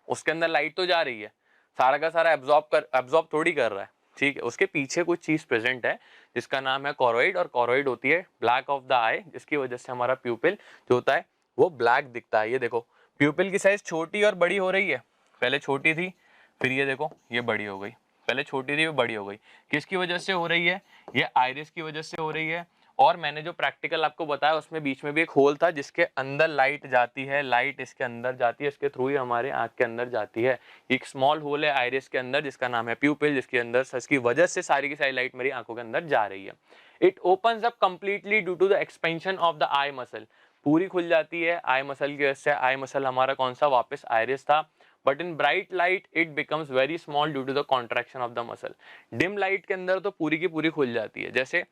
उसके अंदर लाइट तो जा रही है, सारा का सारा एब्जॉर्ब थोड़ी कर रहा है, ठीक है। उसके पीछे कुछ चीज प्रेजेंट है जिसका नाम है कोरोइड, और कोरोइड होती है ब्लैक ऑफ द आई, जिसकी वजह से हमारा प्यूपिल जो होता है वो ब्लैक दिखता है। ये देखो प्यूपिल की साइज छोटी और बड़ी हो रही है, पहले छोटी थी फिर ये देखो ये बड़ी हो गई, पहले छोटी थी वो बड़ी हो गई। किसकी वजह से हो रही है? ये आइरिस की वजह से हो रही है। और मैंने जो प्रैक्टिकल आपको बताया उसमें बीच में भी एक होल था जिसके अंदर लाइट जाती है, लाइट इसके अंदर जाती है, इसके थ्रू ही हमारे आंख के अंदर जाती है। एक स्मॉल होल है आइरिस के अंदर जिसका नाम है प्यूपिल, जिसके अंदर इसकी वजह से सारी की सारी लाइट मेरी आंखों के अंदर जा रही है। It opens up completely due to the expansion of the eye muscle, पूरी खुल जाती है आई मसल की वजह से। आई मसल हमारा कौन सा? वापस आइरिस था। But in bright light it becomes very small due to the contraction of the muscle. Dim light के अंदर तो पूरी की पूरी खुल जाती है। जैसे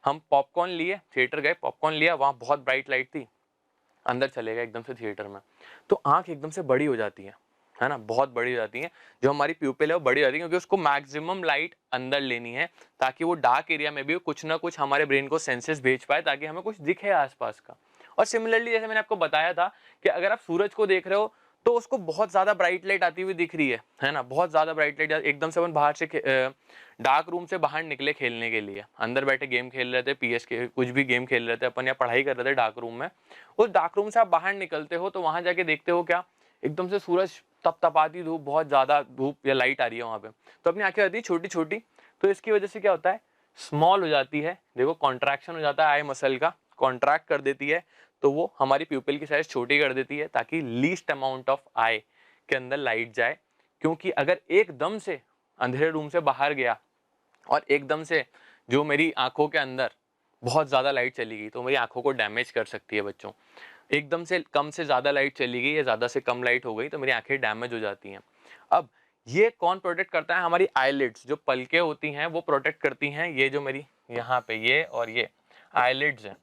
हम पॉपकॉर्न लिए, थिएटर गए, पॉपकॉर्न लिया, वहां बहुत ब्राइट लाइट थी, अंदर चले गए एकदम से थिएटर में, तो आंख एकदम से बड़ी हो जाती है ना, बहुत बड़ी हो जाती है। जो हमारी प्यूपिल है वो बड़ी हो जाती है क्योंकि उसको मैक्सिमम लाइट अंदर लेनी है ताकि वो डार्क एरिया में भी कुछ ना कुछ हमारे ब्रेन को सेंसेस भेज पाए ताकि हमें कुछ दिखे आसपास का। और सिमिलरली जैसे मैंने आपको बताया था कि अगर आप सूरज को देख रहे हो तो उसको बहुत ज्यादा ब्राइट लाइट आती हुई दिख रही है ना, बहुत ज्यादा ब्राइट लाइट। एकदम से अपन बाहर से डार्क रूम से बाहर निकले खेलने के लिए, अंदर बैठे गेम खेल रहे थे, पीएस के कुछ भी गेम खेल रहे थे अपन या पढ़ाई कर रहे थे डार्क रूम में, उस डार्क रूम से आप बाहर निकलते हो तो वहां जाके देखते हो क्या, एकदम से सूरज तपतपाती धूप, बहुत ज्यादा धूप या लाइट आ रही है वहां पे, तो अपनी आंखें आती है छोटी छोटी, तो इसकी वजह से क्या होता है, स्मॉल हो जाती है। देखो कॉन्ट्रैक्शन हो जाता है आई मसल का, कॉन्ट्रैक्ट कर देती है, तो वो हमारी प्यूपिल की साइज छोटी कर देती है ताकि लीस्ट अमाउंट ऑफ आई के अंदर लाइट जाए। क्योंकि अगर एकदम से अंधेरे रूम से बाहर गया और एकदम से जो मेरी आंखों के अंदर बहुत ज्यादा लाइट चली गई तो मेरी आंखों को डैमेज कर सकती है बच्चों। एकदम से कम से ज्यादा लाइट चली गई या ज्यादा से कम लाइट हो गई तो मेरी आंखें डैमेज हो जाती हैं। अब ये कौन प्रोटेक्ट करता है? हमारी आईलिड्स, जो पलकें होती हैं वो प्रोटेक्ट करती हैं। ये जो मेरी यहाँ पे ये और ये आईलिड्स हैं,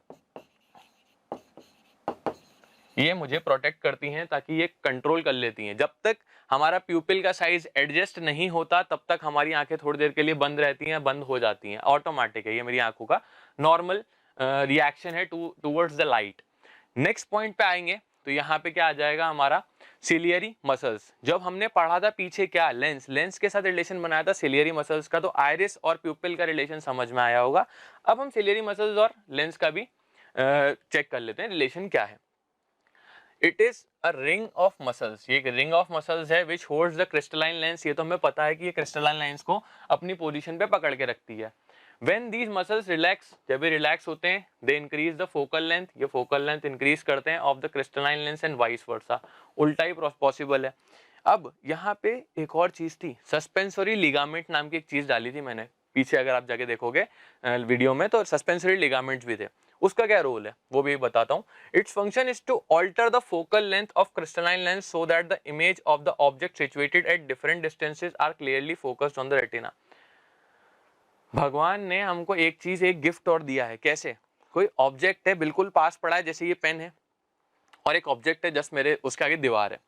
ये मुझे प्रोटेक्ट करती हैं ताकि ये कंट्रोल कर लेती हैं। जब तक हमारा प्यूपिल का साइज एडजस्ट नहीं होता तब तक हमारी आंखें थोड़ी देर के लिए बंद रहती हैं, बंद हो जाती हैं, ऑटोमेटिक है, ये मेरी आंखों का नॉर्मल रिएक्शन है towards the light. Next point पे आएंगे तो यहाँ पे क्या आ जाएगा हमारा सिलियरी मसल्स। जब हमने पढ़ा था पीछे क्या, लेंस के साथ रिलेशन बनाया था सिलियरी मसल्स का, तो आइरिस और प्यूपिल का रिलेशन समझ में आया होगा। अब हम सिलियरी मसल्स और लेंस का भी चेक कर लेते हैं रिलेशन क्या है। It is a ring of muscles, ये एक रिंग ऑफ मसल्स है विच होल्ड्स द क्रिस्टलाइन लेंस। ये तो हमें पता है कि ये क्रिस्टलाइन लेंस को अपनी पोजीशन पे पकड़ के रखती है। When these muscles relax, जब ये रिलैक्स होते हैं, they increase the focal length, ये focal length increase करते हैं of the crystalline lens and vice versa, उल्टा ही पॉसिबल है। अब यहाँ पे एक और चीज थी, सस्पेंसरी लिगामेंट नाम की एक चीज डाली थी मैंने पीछे, अगर आप जाके देखोगे वीडियो में तो सस्पेंसरी लिगामेंट्स भी थे। उसका क्या रोल है वो भी बताता हूँ। Its function is to alter the focal length of crystalline lens so that the image of the object situated at different distances are clearly focused on the retina. भगवान ने हमको एक चीज, एक गिफ्ट और दिया है। कैसे? कोई ऑब्जेक्ट है बिल्कुल पास पड़ा है, जैसे ये पेन है, और एक ऑब्जेक्ट है जस्ट मेरे उसके आगे दीवार है,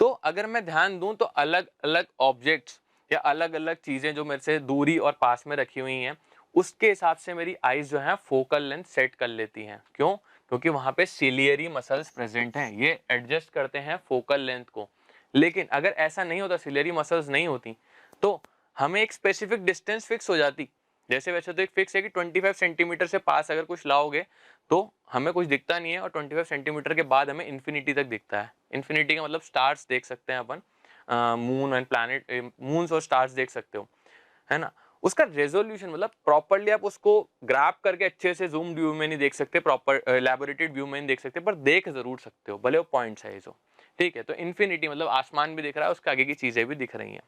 तो अगर मैं ध्यान दूं तो अलग अलग ऑब्जेक्ट्स या अलग अलग चीजें जो मेरे से दूरी और पास में रखी हुई हैं उसके हिसाब से मेरी आईज जो है फोकल लेंथ सेट कर लेती हैं। क्यों? क्योंकि वहां पे सिलियरी मसल्स प्रेजेंट हैं, ये एडजस्ट करते हैं फोकल लेंथ को। लेकिन अगर ऐसा नहीं होता, सिलियरी मसल्स नहीं होती, तो हमें एक स्पेसिफिक डिस्टेंस फिक्स हो जाती। जैसे वैसे तो एक फिक्स है कि 25 सेंटीमीटर से पास अगर कुछ लाओगे तो हमें कुछ दिखता नहीं है, और 25 सेंटीमीटर के बाद हमें इन्फिनिटी तक दिखता है। इन्फिनिटी का मतलब स्टार्स देख सकते हैं अपन, मून एंड प्लैनेट, मून्स और स्टार्स देख सकते हो, है ना। उसका रेजोल्यूशन मतलब प्रॉपरली आप उसको ग्रैब करके अच्छे से जूम व्यू में नहीं देख सकते, प्रॉपर एलैबोरेटेड व्यू में नहीं देख सकते, पर देख जरूर सकते हो, भले वो पॉइंट साइज हो, ठीक है। तो इन्फिनिटी मतलब आसमान भी दिख रहा है, उसके आगे की चीजें भी दिख रही हैं।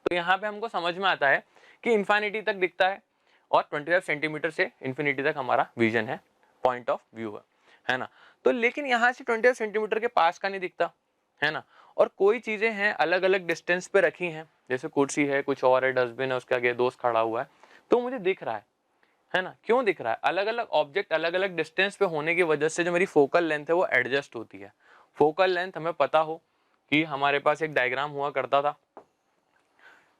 तो यहाँ पे हमको समझ में आता है कि इन्फिनिटी तक दिखता है, और 25 सेंटीमीटर से इन्फिनिटी तक हमारा विजन है, पॉइंट ऑफ व्यू है ना। तो लेकिन यहाँ से 25 सेंटीमीटर के पास का नहीं दिखता, है ना। और कोई चीजें हैं अलग अलग डिस्टेंस पे रखी हैं, जैसे कुर्सी है, कुछ और है, डस्टबिन है, उसके आगे दोस्त खड़ा हुआ है, तो मुझे दिख रहा है ना, क्यों दिख रहा है? अलग अलग ऑब्जेक्ट अलग अलग डिस्टेंस पे होने की वजह से जो मेरी फोकल लेंथ है वो एडजस्ट होती है। फोकल लेंथ हमें पता हो कि हमारे पास एक डायग्राम हुआ करता था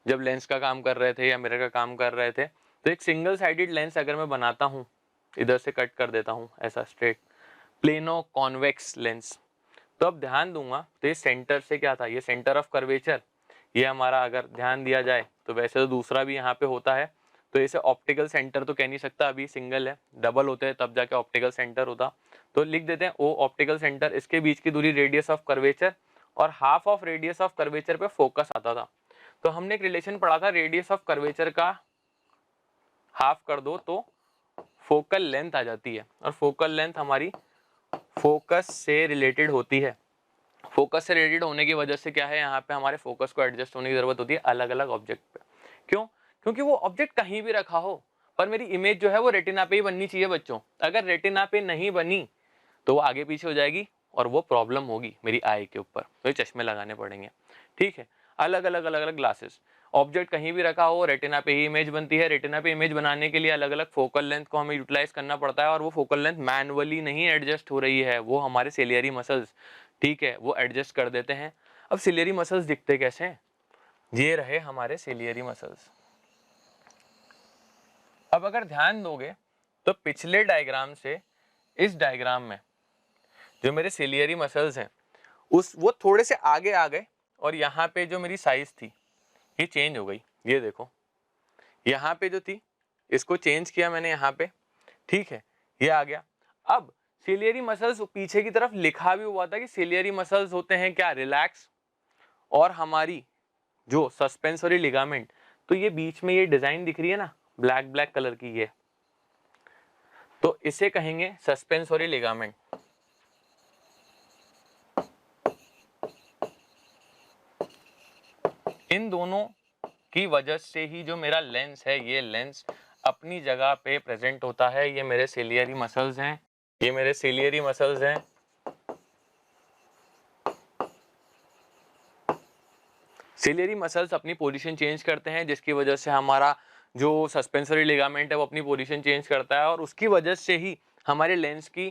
जब लेंस का काम कर रहे थे या मिरर का काम कर रहे थे, तो एक सिंगल साइडेड लेंस अगर मैं बनाता हूँ, इधर से कट कर देता हूँ ऐसा स्ट्रेट, प्लेनो कॉन्वेक्स लेंस, तो अब ध्यान दूंगा तो ये सेंटर से क्या था, ये सेंटर ऑफ कर्वेचर, ये हमारा अगर ध्यान दिया जाए तो वैसे तो दूसरा भी यहाँ पे होता है, तो इसे ऑप्टिकल सेंटर तो कह नहीं सकता, अभी सिंगल है, डबल होते हैं तब जाके ऑप्टिकल सेंटर होता, तो लिख देते हैं ओ ऑप्टिकल सेंटर, इसके बीच की दूरी रेडियस ऑफ कर्वेचर और half of radius of curvature पे फोकस आता था। तो हमने एक रिलेशन पढ़ा था, रेडियस ऑफ कर्वेचर का हाफ कर दो तो फोकल लेंथ आ जाती है, और फोकल लेंथ हमारी फोकस से रिलेटेड होती है। फोकस से रिलेटेड होने की वजह से क्या है, यहाँ पे हमारे फोकस को एडजस्ट होने की जरूरत होती है अलग अलग ऑब्जेक्ट पे। क्यों? क्योंकि वो ऑब्जेक्ट कहीं भी रखा हो पर मेरी इमेज जो है वो रेटिना पे ही बननी चाहिए बच्चों। अगर रेटिना पे नहीं बनी तो वो आगे पीछे हो जाएगी और वो प्रॉब्लम होगी मेरी आई के ऊपर, तो ये चश्मे लगाने पड़ेंगे। ठीक है, अलग अलग ग्लासेस, ऑब्जेक्ट कहीं भी रखा हो रेटिना पे ही इमेज बनती है। रेटिना पे इमेज बनाने के लिए अलग अलग फोकल लेंथ को हमें यूटिलाइज करना पड़ता है, और वो फोकल लेंथ मैनुअली नहीं एडजस्ट हो रही है, वो हमारे सिलियरी मसल्स, ठीक है, वो एडजस्ट कर देते हैं। अब सिलियरी मसल्स दिखते कैसे हैं? ये रहे हमारे सिलियरी मसल्स। अब अगर ध्यान दोगे तो पिछले डायग्राम से इस डायग्राम में जो मेरे सिलियरी मसल्स हैं वो थोड़े से आगे आ गए, और यहाँ पे जो मेरी साइज थी ये चेंज हो गई। ये देखो, यहाँ पे जो थी इसको चेंज किया मैंने यहाँ पे, ठीक है, ये आ गया। अब सिलियरी मसल्स पीछे की तरफ लिखा भी हुआ था कि सिलियरी मसल्स होते हैं क्या, रिलैक्स, और हमारी जो सस्पेंसरी लिगामेंट, तो ये बीच में ये डिजाइन दिख रही है ना ब्लैक ब्लैक कलर की, ये तो इसे कहेंगे सस्पेंसरी लिगामेंट। इन दोनों की वजह से ही जो मेरा लेंस है, ये लेंस अपनी जगह पे प्रेजेंट होता है। ये मेरे सिलियरी मसल्स हैं, ये मेरे सिलियरी मसल्स हैं। सिलियरी मसल्स अपनी पोजीशन चेंज करते हैं, जिसकी वजह से हमारा जो सस्पेंसरी लिगामेंट है वो अपनी पोजीशन चेंज करता है, और उसकी वजह से ही हमारे लेंस की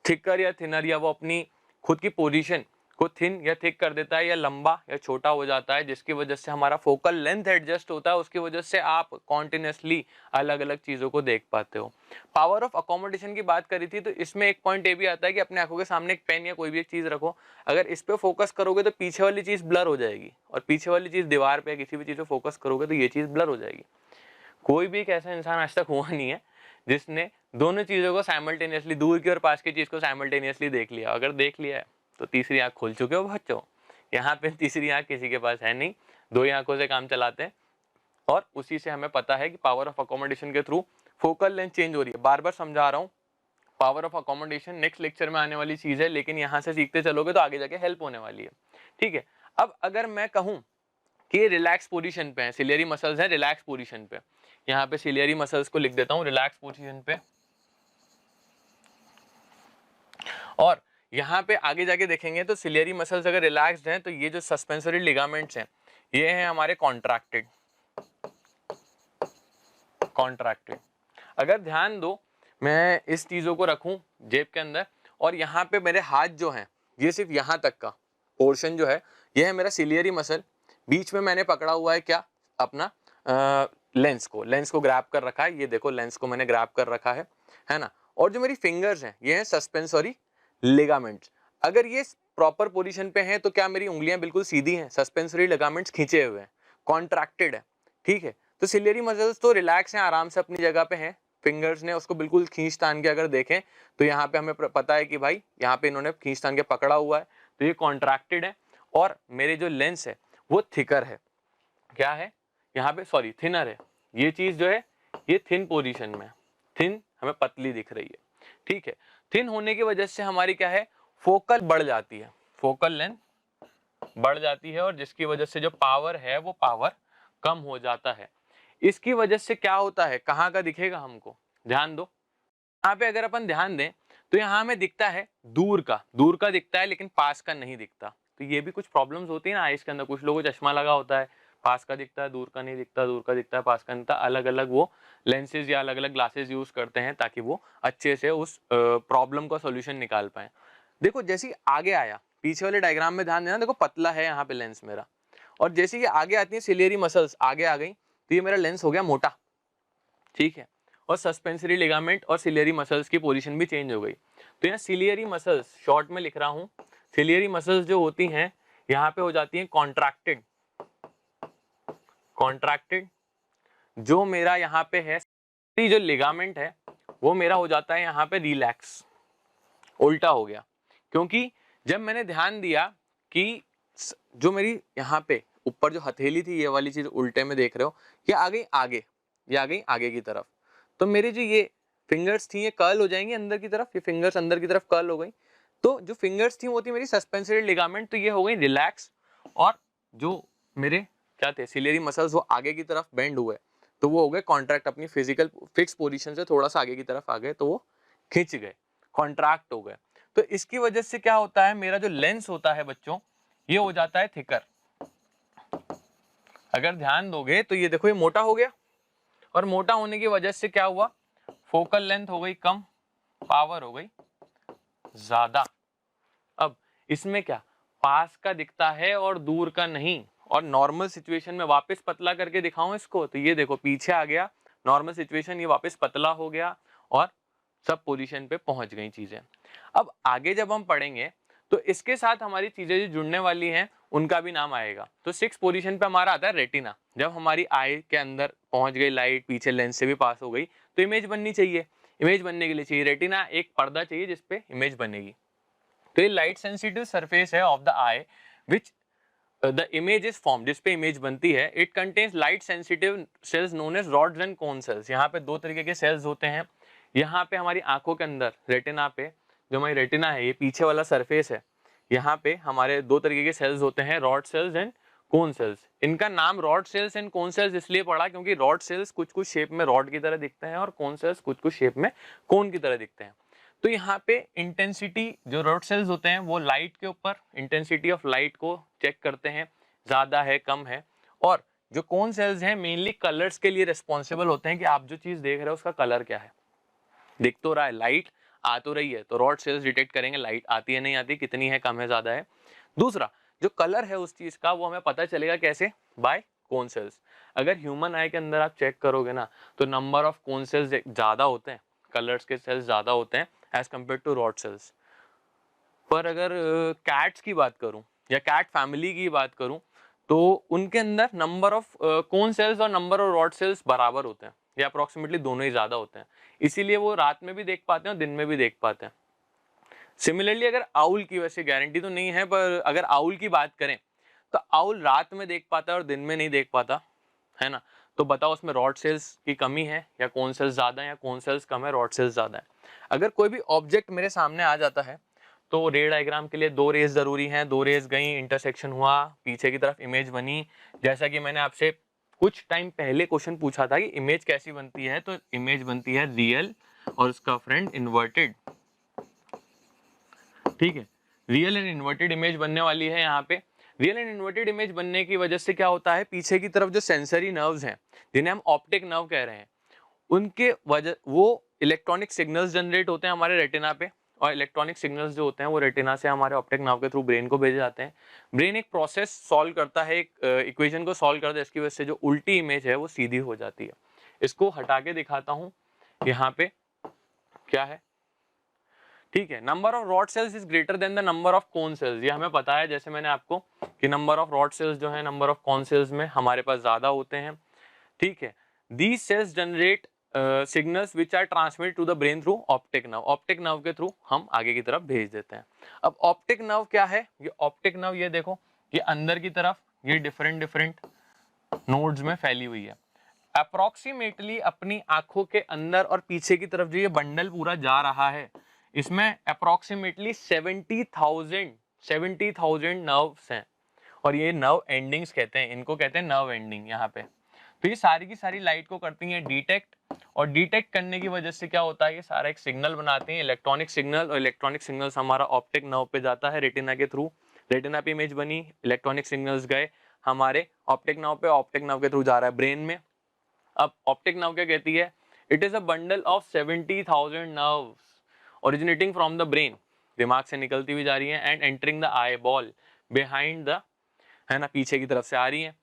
थिकर या थिनर, या वो अपनी खुद की पोजीशन को थिन या थिक कर देता है, या लंबा या छोटा हो जाता है, जिसकी वजह से हमारा फोकल लेंथ एडजस्ट होता है। उसकी वजह से आप कॉन्टिन्यूसली अलग अलग चीजों को देख पाते हो। पावर ऑफ अकोमोडेशन की बात करी थी, तो इसमें एक पॉइंट ये भी आता है कि अपने आंखों के सामने एक पेन या कोई भी एक चीज रखो, अगर इस पे फोकस करोगे तो पीछे वाली चीज ब्लर हो जाएगी, और पीछे वाली चीज दीवार पे किसी भी चीज पे फोकस करोगे तो ये चीज ब्लर हो जाएगी। कोई भी एक ऐसा इंसान आज तक हुआ नहीं है जिसने दोनों चीजों को साइमल्टेनियसली, दूर की और पास की चीज को साइमल्टेनियसली देख लिया। अगर देख लिया है तो तीसरी आंख खोल चुके हो बच्चों। यहाँ पे तीसरी आंख किसी के पास है नहीं, दो ही आंखों से काम चलाते हैं, और उसी से हमें पता है कि पावर ऑफ अकोमोडेशन के थ्रू फोकल लेंथ चेंज हो रही है। बार बार समझा रहा हूँ, power of accommodation next lecture में आने वाली चीज है, लेकिन यहाँ से सीखते चलोगे तो आगे जाके हेल्प होने वाली है। ठीक है, अब अगर मैं कहूँ कि रिलैक्स पोजीशन पे है, सिलियरी मसल्स हैं रिलैक्स पोजीशन पे, यहाँ पे सिलियरी मसल्स को लिख देता हूँ रिलैक्स पोजीशन पे, और यहाँ पे आगे जाके देखेंगे तो सिलियरी मसल्स अगर रिलैक्स्ड हैं तो ये जो सस्पेंसरी लिगामेंट्स हैं ये हैं हमारे कॉन्ट्रैक्टेड। अगर ध्यान दो, मैं इस चीजों को रखूं जेब के अंदर, और यहाँ पे मेरे हाथ जो हैं ये सिर्फ यहाँ तक का पोर्शन जो है ये है मेरा सिलियरी मसल, बीच में मैंने पकड़ा हुआ है क्या, अपना लेंस को ग्रैब कर रखा है। ये देखो लेंस को मैंने ग्रैब कर रखा है ना, और जो मेरी फिंगर्स हैं ये हैं सस्पेंसरी लिगामेंट्स। अगर ये प्रॉपर पोजीशन पे हैं तो क्या मेरी उंगलियां बिल्कुल सीधी हैं, सस्पेंसरी लिगामेंट्स खींचे हुए हैं, कॉन्ट्रैक्टेड है। ठीक है, तो सिलियरी मसल्स तो रिलैक्स हैं, आराम से अपनी जगह पे हैं। फिंगर्स ने उसको बिल्कुल खींच तान के अगर देखें तो यहाँ पे हमें पता है कि भाई यहाँ पे इन्होंने खींच तान के पकड़ा हुआ है, तो ये कॉन्ट्रैक्टेड है, और मेरे जो लेंस है वो थिकर है, क्या है यहाँ पे, सॉरी थिनर है। ये चीज जो है ये थिन पोजीशन में, थिन हमें पतली दिख रही है। ठीक है, थिन होने की वजह से हमारी क्या है, फोकल बढ़ जाती है, फोकल लेंथ बढ़ जाती है, और जिसकी वजह से जो पावर है वो पावर कम हो जाता है। इसकी वजह से क्या होता है, कहाँ का दिखेगा हमको, ध्यान दो, यहाँ पे अगर अपन ध्यान दें तो यहाँ हमें दिखता है दूर का दिखता है, लेकिन पास का नहीं दिखता। तो ये भी कुछ प्रॉब्लम्स होती है ना आइस के अंदर, कुछ लोगों को चश्मा लगा होता है पास का दिखता है, दूर का नहीं दिखता, दूर का दिखता है, पास का नहीं दिखता। अलग अलग वो लेंसेज या अलग अलग ग्लासेस यूज करते हैं ताकि वो अच्छे से उस प्रॉब्लम का सोल्यूशन निकाल पाए। देखो जैसे आगे आया, पीछे वाले डायग्राम में ध्यान देना, देखो पतला है यहाँ पे लेंस मेरा, और जैसे ये आगे आती है सिलियरी मसल्स आगे आ गई तो ये मेरा लेंस हो गया मोटा, ठीक है, और सस्पेंसरी लिगामेंट और सिलियरी मसल्स की पोजीशन भी चेंज हो गई। तो यहाँ सिलियरी मसल्स शॉर्ट में लिख रहा हूँ, सिलियरी मसल्स जो होती हैं यहाँ पे हो जाती हैं कॉन्ट्रैक्टेड, कॉन्ट्रैक्टेड। जो मेरा यहाँ पे है जो लिगामेंट है वो मेरा हो जाता है यहाँ पे रिलैक्स, उल्टा हो गया। क्योंकि जब मैंने ध्यान दिया कि जो मेरी यहाँ पे ऊपर जो हथेली थी ये वाली चीज उल्टे में देख रहे हो, ये आ गई आगे, ये आ गई आगे की तरफ, तो मेरी जो ये फिंगर्स थी ये कर्ल हो जाएंगी अंदर की तरफ, ये फिंगर्स अंदर की तरफ कर्ल हो गई। तो जो फिंगर्स थी वो थी मेरी सस्पेंसरी लिगामेंट, तो ये हो गई रिलैक्स, और जो मेरे क्या थे सिलियरी मसल्स वो आगे की तरफ बेंड हुए तो वो हो गए कॉन्ट्रैक्ट, अपनी फिजिकल फिक्स पोजीशन से थोड़ा सा आगे की तरफ आ गए तो वो खिंच गए, कॉन्ट्रैक्ट हो गए। तो इसकी वजह से क्या होता है, मेरा जो लेंस होता है बच्चों ये हो जाता है थिकर। अगर ध्यान दोगे तो ये देखो ये मोटा हो गया, और मोटा होने की वजह से क्या हुआ, फोकल लेंथ हो गई कम, पावर हो गई ज्यादा। अब इसमें क्या पास का दिखता है और दूर का नहीं, और नॉर्मल सिचुएशन में वापस पतला करके दिखाऊं इसको तो ये देखो पीछे आ गया, नॉर्मल सिचुएशन ये वापस पतला हो गया और सब पोजीशन पे पहुंच गई चीजें। अब आगे जब हम पढ़ेंगे तो इसके साथ हमारी चीजें जो जुड़ने वाली हैं उनका भी नाम आएगा। तो 6 पोजीशन पे हमारा आता है रेटिना। जब हमारी आई के अंदर पहुंच गई लाइट, पीछे लेंस से भी पास हो गई, तो इमेज बननी चाहिए। इमेज बनने के लिए चाहिए रेटिना, एक पर्दा चाहिए जिसपे इमेज बनेगी। तो ये लाइट सेंसिटिव सरफेस है of the eye which the image is form, जिसपे इमेज बनती है। It contains light sensitive cells known as rods and cone cells. यहाँ पे दो तरीके के सेल्स होते हैं। यहाँ पे हमारी आंखों के अंदर रेटिना पे, जो हमारी रेटिना है ये पीछे वाला सरफेस है, यहाँ पे हमारे दो तरीके के सेल्स होते हैं, rod sales and cone sales. इनका नाम rod sales and cone sales इसलिए पड़ा क्योंकि रॉड सेल्स कुछ कुछ शेप में रॉड की तरह दिखते हैं और कोन सेल्स कुछ कुछ शेप में कोन की तरह दिखते हैं। तो यहाँ पे इंटेंसिटी, जो रॉड सेल्स होते हैं वो लाइट के ऊपर इंटेंसिटी ऑफ लाइट को चेक करते हैं, ज्यादा है कम है। और जो कोन सेल्स हैं मेनली कलर्स के लिए रिस्पॉन्सिबल होते हैं कि आप जो चीज देख रहे हो उसका कलर क्या है। दिख तो रहा है, लाइट आ तो रही है, तो रॉड सेल्स डिटेक्ट करेंगे लाइट आती है नहीं आती, कितनी है कम है ज्यादा है। दूसरा जो कलर है उस चीज का वो हमें पता चलेगा कैसे, बाय कोन सेल्स। अगर ह्यूमन आई के अंदर आप चेक करोगे ना तो नंबर ऑफ कोन सेल्स ज्यादा होते हैं, कलर्स के सेल्स ज्यादा होते हैं as compare to rod cells. पर अगर कैट्स की बात करूं या कैट फैमिली की बात करूं तो उनके अंदर नंबर ऑफ कोन सेल्स और नंबर ऑफ रॉड सेल्स बराबर होते हैं, या अप्रोक्सीमेटली दोनों ही ज्यादा होते हैं, इसीलिए वो रात में भी देख पाते हैं और दिन में भी देख पाते हैं। सिमिलरली अगर आउल की, वैसे गारंटी तो नहीं है, पर अगर आउल की बात करें तो आउल रात में देख पाता है और दिन में नहीं देख पाता है ना। तो बताओ उसमें रॉड सेल्स की कमी है या कोन सेल्स ज्यादा है, या कोन सेल्स कम है रॉड सेल्स ज्यादा है। अगर कोई भी ऑब्जेक्ट मेरे सामने आ जाता है तो रे डायग्राम के लिए दो रेज जरूरी हैं, दो रेज गई, इंटरसेक्शन हुआ, पीछे की तरफ इमेज बनी। जैसा कि मैंने आपसे कुछ टाइम पहले क्वेश्चन पूछा था कि इमेज कैसी बनती है, तो इमेज बनती है रियल और उसका फ्रेंड इन्वर्टेड, ठीक है। रियल एंड इन्वर्टेड इमेज बनने वाली है यहाँ पे। रियल एंड इन्वर्टेड इमेज बनने की वजह से क्या होता है, पीछे की तरफ जो सेंसरी नर्व्स हैं जिन्हें हम ऑप्टिक नर्व कह रहे हैं, उनके वजह वो इलेक्ट्रॉनिक सिग्नल्स जनरेट होते हैं हमारे रेटिना पे, और इलेक्ट्रॉनिक सिग्नल्स जो होते हैं वो रेटिना से हमारे ऑप्टिक नर्व के थ्रू ब्रेन को भेजे जाते हैं। ब्रेन एक प्रोसेस सॉल्व करता है, एक इक्वेशन को सॉल्व करता है, इसकी वजह से जो उल्टी इमेज है वो सीधी हो जाती है। इसको हटा के दिखाता हूँ यहाँ पे क्या है, ठीक है। Number of rod sales is greater than the number of cone cells, ये हमें पता है जैसे मैंने आपको कि नंबर ऑफ रॉड सेल्स जो है नंबर ऑफ कोन सेल्स में हमारे पास ज्यादा होते हैं, ठीक है। These cells generate signals which are transmit to the brain through optic nerve, optic nerve के थ्रू हम आगे की तरफ भेज देते हैं। अब ऑप्टिक नर्व क्या है, ये ऑप्टिक नर्व ये देखो ये अंदर की तरफ ये डिफरेंट डिफरेंट नोड्स में फैली हुई है। अप्रोक्सीमेटली अपनी आंखों के अंदर और पीछे की तरफ जो ये बंडल पूरा जा रहा है इसमें अप्रोक्सीमेटली 70,000 नर्व्स हैं, और ये नर्व एंडिंग्स कहते हैं, इनको कहते हैं नर्व एंडिंग यहाँ पे। तो ये सारी की सारी लाइट को करती हैं डिटेक्ट, और डिटेक्ट करने की वजह से क्या होता है, ये सारा एक सिग्नल बनाते हैं, इलेक्ट्रॉनिक सिग्नल, और इलेक्ट्रॉनिक सिग्नल्स हमारा ऑप्टिक नर्व पे जाता है रेटिना के थ्रू। रेटिना पे इमेज बनी, इलेक्ट्रॉनिक सिग्नल्स गए, हमारे ऑप्टिक नर्व पे, ऑप्टिक नर्व के थ्रू जा रहा है ब्रेन में। अब ऑप्टिक नर्व क्या कहती है, it is a bundle of 70,000 nerves originating from the brain, दिमाग से निकलती हुई जा रही है, and entering the eyeball behind the, है ना, पीछे की तरफ से आ रही है।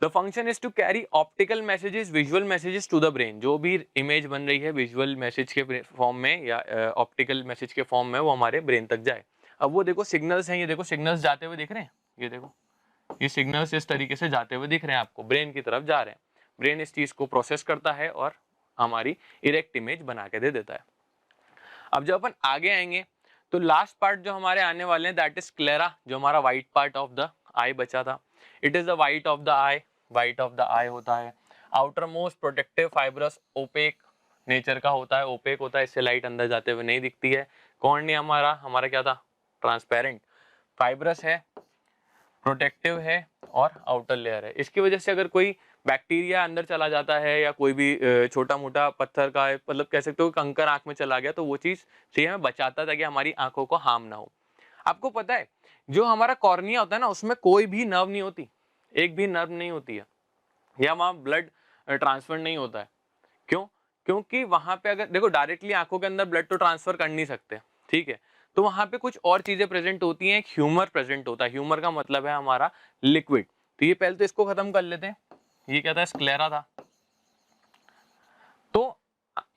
The function is to carry optical messages, visual messages to the brain, जो भी इमेज बन रही है विजुअल मैसेज के फॉर्म में या ऑप्टिकल मैसेज के फॉर्म में, वो हमारे ब्रेन तक जाए। अब वो देखो सिग्नल्स हैं, ये देखो सिग्नल्स जाते हुए दिख रहे हैं, ये देखो ये सिग्नल्स इस तरीके से जाते हुए दिख रहे हैं आपको, ब्रेन की तरफ जा रहे हैं। ब्रेन इस चीज को प्रोसेस करता है और हमारी इरेक्ट इमेज बना के दे देता है। अब जब अपन आगे आएंगे तो लास्ट पार्ट जो हमारे आने वाले हैं दैट इज स्क्लेरा, जो हमारा white part of the eye बचा था। It is the white of the eye, white of the eye होता है। Outermost protective fibrous, opaque nature का होता है, ओपेक होता है, इससे लाइट अंदर जाते हुए नहीं दिखती है। कॉर्निया हमारा क्या था, ट्रांसपेरेंट, फाइब्रस है, प्रोटेक्टिव है और आउटर लेयर है। इसकी वजह से अगर कोई बैक्टीरिया अंदर चला जाता है या कोई भी छोटा मोटा पत्थर का, मतलब कह सकते हो कंकर आंख में चला गया, तो वो चीज से हमें बचाता था कि हमारी आंखों को हार्म ना हो। आपको पता है जो हमारा कॉर्निया होता है ना, उसमें कोई भी नर्व नहीं होती, एक भी नर्व नहीं होती है, या वहां ब्लड ट्रांसफर नहीं होता है। क्यों? क्योंकि वहां पे अगर देखो डायरेक्टली आंखों के अंदर ब्लड तो ट्रांसफर कर नहीं सकते, ठीक है, तो वहां पे कुछ और चीजें प्रेजेंट होती हैं, एक ह्यूमर प्रेजेंट होता है। ह्यूमर का मतलब है हमारा लिक्विड। तो ये पहले तो इसको खत्म कर लेते हैं, ये क्या था, स्क्लेरा था। तो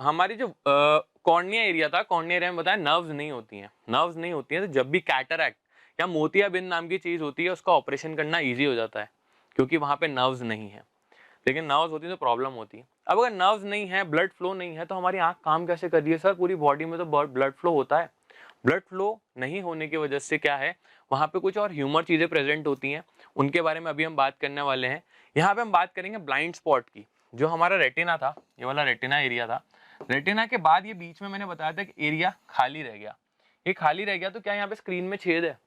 हमारी जो कॉर्निया एरिया था, कॉर्निया एरिया में बताया नर्व्स नहीं होती हैं, नर्व्स नहीं होती हैं, तो जब भी कैटरैक्ट या मोतियाबिंद नाम की चीज होती है उसका ऑपरेशन करना इजी हो जाता है, क्योंकि वहां पे नर्व्स नहीं है। लेकिन नर्व्स होती है तो प्रॉब्लम होती है। अब अगर नर्व्स नहीं है, ब्लड फ्लो नहीं है, तो हमारी आंख काम कैसे कर रही है? सर पूरी बॉडी में तो ब्लड फ्लो होता है। ब्लड फ्लो नहीं होने की वजह से क्या है, वहां पे कुछ और ह्यूमर चीजें प्रेजेंट होती हैं, उनके बारे में अभी हम बात करने वाले हैं। यहाँ पे हम बात करेंगे ब्लाइंड स्पॉट की। जो हमारा रेटिना था, ये वाला रेटिना एरिया था, रेटिना के बाद ये बीच में मैंने बताया था कि एरिया खाली रह गया। ये खाली रह गया तो क्या यहाँ पे स्क्रीन में छेद है?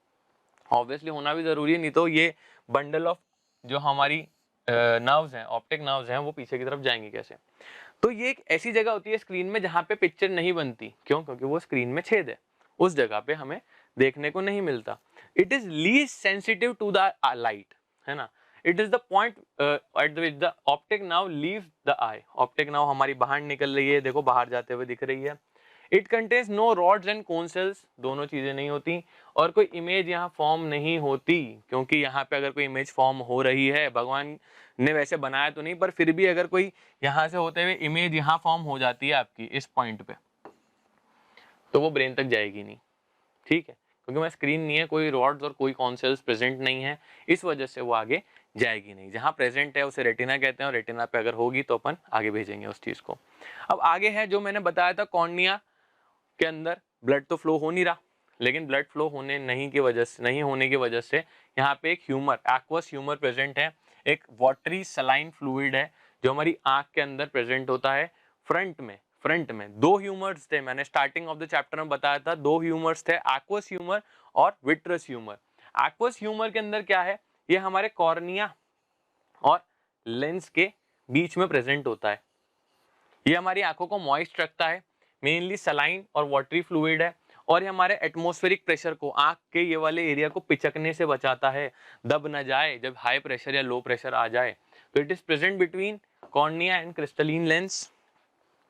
ऑब्वियसली होना भी जरूरी है, नहीं तो ये बंडल ऑफ जो हमारी नर्व्स हैं, ऑप्टिक नर्व्स हैं, वो पीछे की तरफ जाएंगे कैसे? तो ये एक ऐसी जगह होती है स्क्रीन में जहां पे पिक्चर नहीं बनती। क्यों? क्योंकि वो स्क्रीन में छेद है, उस जगह पे हमें देखने को नहीं मिलता। It is least sensitive to the light, है ना। It is the point at which the optic nerve leaves the eye. Optic nerve हमारी बाहर निकल रही है, देखो बाहर जाते हुए दिख रही है। It contains no rods and cone cells, दोनों चीजें नहीं होती, और कोई इमेज यहाँ फॉर्म नहीं होती, क्योंकि यहाँ पे अगर कोई इमेज फॉर्म हो रही है, भगवान ने वैसे बनाया तो नहीं, पर फिर भी अगर कोई यहाँ से होते हुए इमेज यहाँ फॉर्म हो जाती है आपकी इस पॉइंट पे, तो वो ब्रेन तक जाएगी नहीं, ठीक है, क्योंकि वहाँ स्क्रीन नहीं है, कोई रॉड्स और कोई कॉन सेल्स प्रेजेंट नहीं है, इस वजह से वो आगे जाएगी नहीं। जहाँ प्रेजेंट है उसे रेटिना कहते हैं, और रेटिना पे अगर होगी तो अपन आगे भेजेंगे उस चीज को। अब आगे है जो मैंने बताया था, कॉर्निया के अंदर ब्लड तो फ्लो हो नहीं रहा, लेकिन ब्लड फ्लो होने नहीं होने की वजह से यहाँ पे एक ह्यूमर, एक्वस ह्यूमर प्रेजेंट है, एक वाटरी सलाइन फ्लूइड है जो हमारी आंख के अंदर प्रेजेंट होता है। फ्रंट में दो ह्यूमर्स थे, मैंने स्टार्टिंग ऑफ द चैप्टर में बताया था, दो ह्यूमर्स थे, एक्वस ह्यूमर और विट्रस ह्यूमर। एक्वस ह्यूमर के अंदर क्या है, ये हमारे कॉर्निया और लेंस के बीच में प्रेजेंट होता है। ये हमारी आंखों को मॉइस्ट रखता है, मेनली सलाइन और वाटरी फ्लूइड है, और ये हमारे एटमॉस्फेरिक प्रेशर को, आंख के ये वाले एरिया को पिचकने से बचाता है, दब न जाए जब हाई प्रेशर या लो प्रेशर आ जाए। तो it is present between cornea and crystalline lens.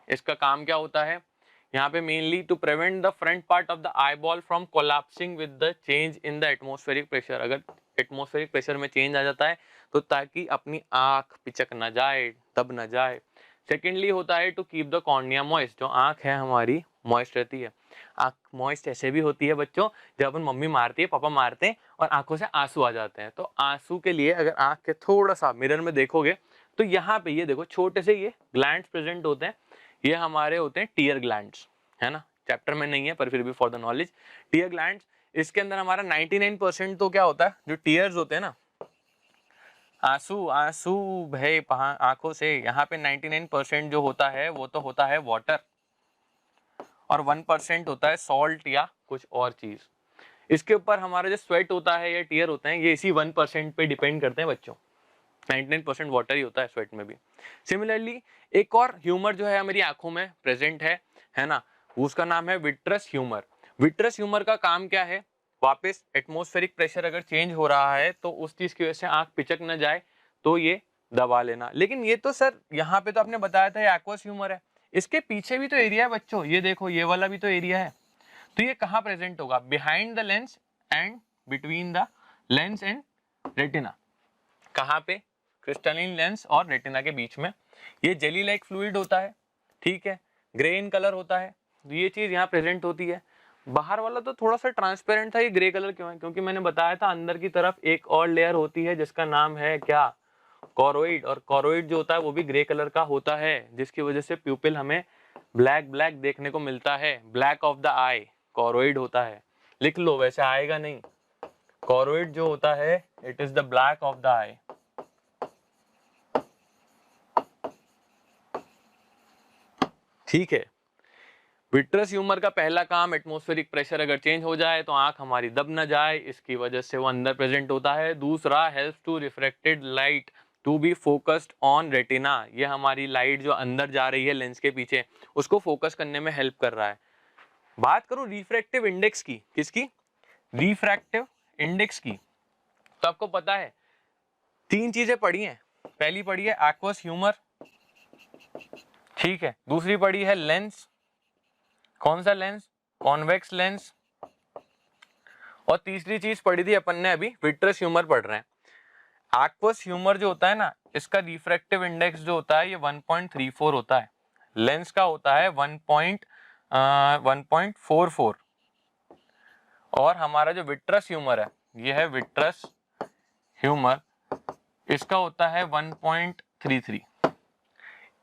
इसका काम क्या होता है यहाँ पे, mainly to prevent the front part of the eyeball from collapsing with the change in the atmospheric pressure. अगर एटमॉस्फेरिक प्रेशर में चेंज आ जाता है तो ताकि अपनी आंख पिचक ना जाए, दब ना जाए। सेकेंडली होता है to keep the cornea moist, जो आंख है हमारी मॉइस्ट रहती है। आंख मॉइस्ट ऐसे भी होती है बच्चों, जब अपन मम्मी मारती है, पापा मारते हैं और आंखों से आंसू आ जाते हैं, तो आंसू के लिए अगर आंख के थोड़ा सा मिरर में देखोगे तो यहाँ पे ये देखो छोटे से ये ग्लैंड्स प्रेजेंट होते हैं, ये हमारे होते हैं टीयर ग्लैंड्स, है ना, चैप्टर में नहीं है पर फिर भी for the knowledge, tear glands. इसके अंदर हमारा 99% तो क्या होता है, जो टीयर्स होते हैं ना, आंसू आंसू बहे आंखों से, यहाँ पे 99% जो होता है वो तो होता है वाटर, और 1% होता है सॉल्ट या कुछ और चीज। इसके ऊपर हमारा जो स्वेट होता है या टीयर होते हैं, ये इसी 1% पे डिपेंड करते हैं बच्चों। 99% वाटर ही होता है स्वेट में भी। सिमिलरली एक और ह्यूमर जो है हमारी आंखों में प्रेजेंट है ना, उसका नाम है विट्रस ह्यूमर। विट्रस ह्यूमर का काम क्या है, वापस एटमॉस्फेरिक प्रेशर अगर चेंज हो रहा है तो उस चीज की वजह से आंख पिचक न जाए तो ये दबा लेना। लेकिन ये तो सर यहाँ पे तो आपने बताया था ये एक्वस ह्यूमर है, इसके पीछे भी तो एरिया है बच्चों, ये देखो ये वाला भी तो एरिया है। तो ये कहाँ प्रेजेंट होगा? Behind the lens and between the lens and retina. कहाँ पे? क्रिस्टलाइन लेंस और रेटिना के बीच में। ये जेली लाइक फ्लूइड होता है, ठीक है, ग्रे इन कलर होता है, तो ये चीज यहाँ प्रेजेंट होती है। बाहर वाला तो थोड़ा सा ट्रांसपेरेंट था, ये ग्रे कलर क्यों है? क्योंकि मैंने बताया था अंदर की तरफ एक और लेयर होती है जिसका नाम है क्या? कॉरोइड। और कॉरोइड जो होता है वो भी ग्रे कलर का होता है, जिसकी वजह से प्यूपिल हमें ब्लैक ब्लैक देखने को मिलता है। ब्लैक ऑफ द आई कॉरोइड होता है, लिख लो, वैसे आएगा नहीं। कॉरोइड जो होता है it is the black of the eye. ठीक है। विट्रस ह्यूमर का पहला काम, एटमॉस्फेरिक प्रेशर अगर चेंज हो जाए तो आंख हमारी दब ना जाए, इसकी वजह से वो अंदर प्रेजेंट होता है। दूसरा, help to refracted light to be focused on retina. ये हमारी लाइट जो अंदर जा रही है लेंस के पीछे, उसको फोकस करने में हेल्प कर रहा है। बात करूं रिफ्रैक्टिव इंडेक्स की, किसकी? रिफ्रैक्टिव इंडेक्स की। तो आपको पता है तीन चीजें पढ़ी हैं। पहली पढ़ी है एक्वस ह्यूमर, ठीक है, दूसरी पढ़ी है लेंस, कौन सा लेंस? कॉन्वेक्स लेंस, और तीसरी चीज पढ़ी थी अपन ने अभी, विट्रस ह्यूमर पढ़ रहे हैं। एक्वस ह्यूमर जो होता है ना, इसका रिफ्रैक्टिव इंडेक्स जो होता है ये 1.34 होता है, लेंस का होता है 1.44, और हमारा जो विट्रस ह्यूमर है, ये है विट्रस ह्यूमर, इसका होता है 1.33।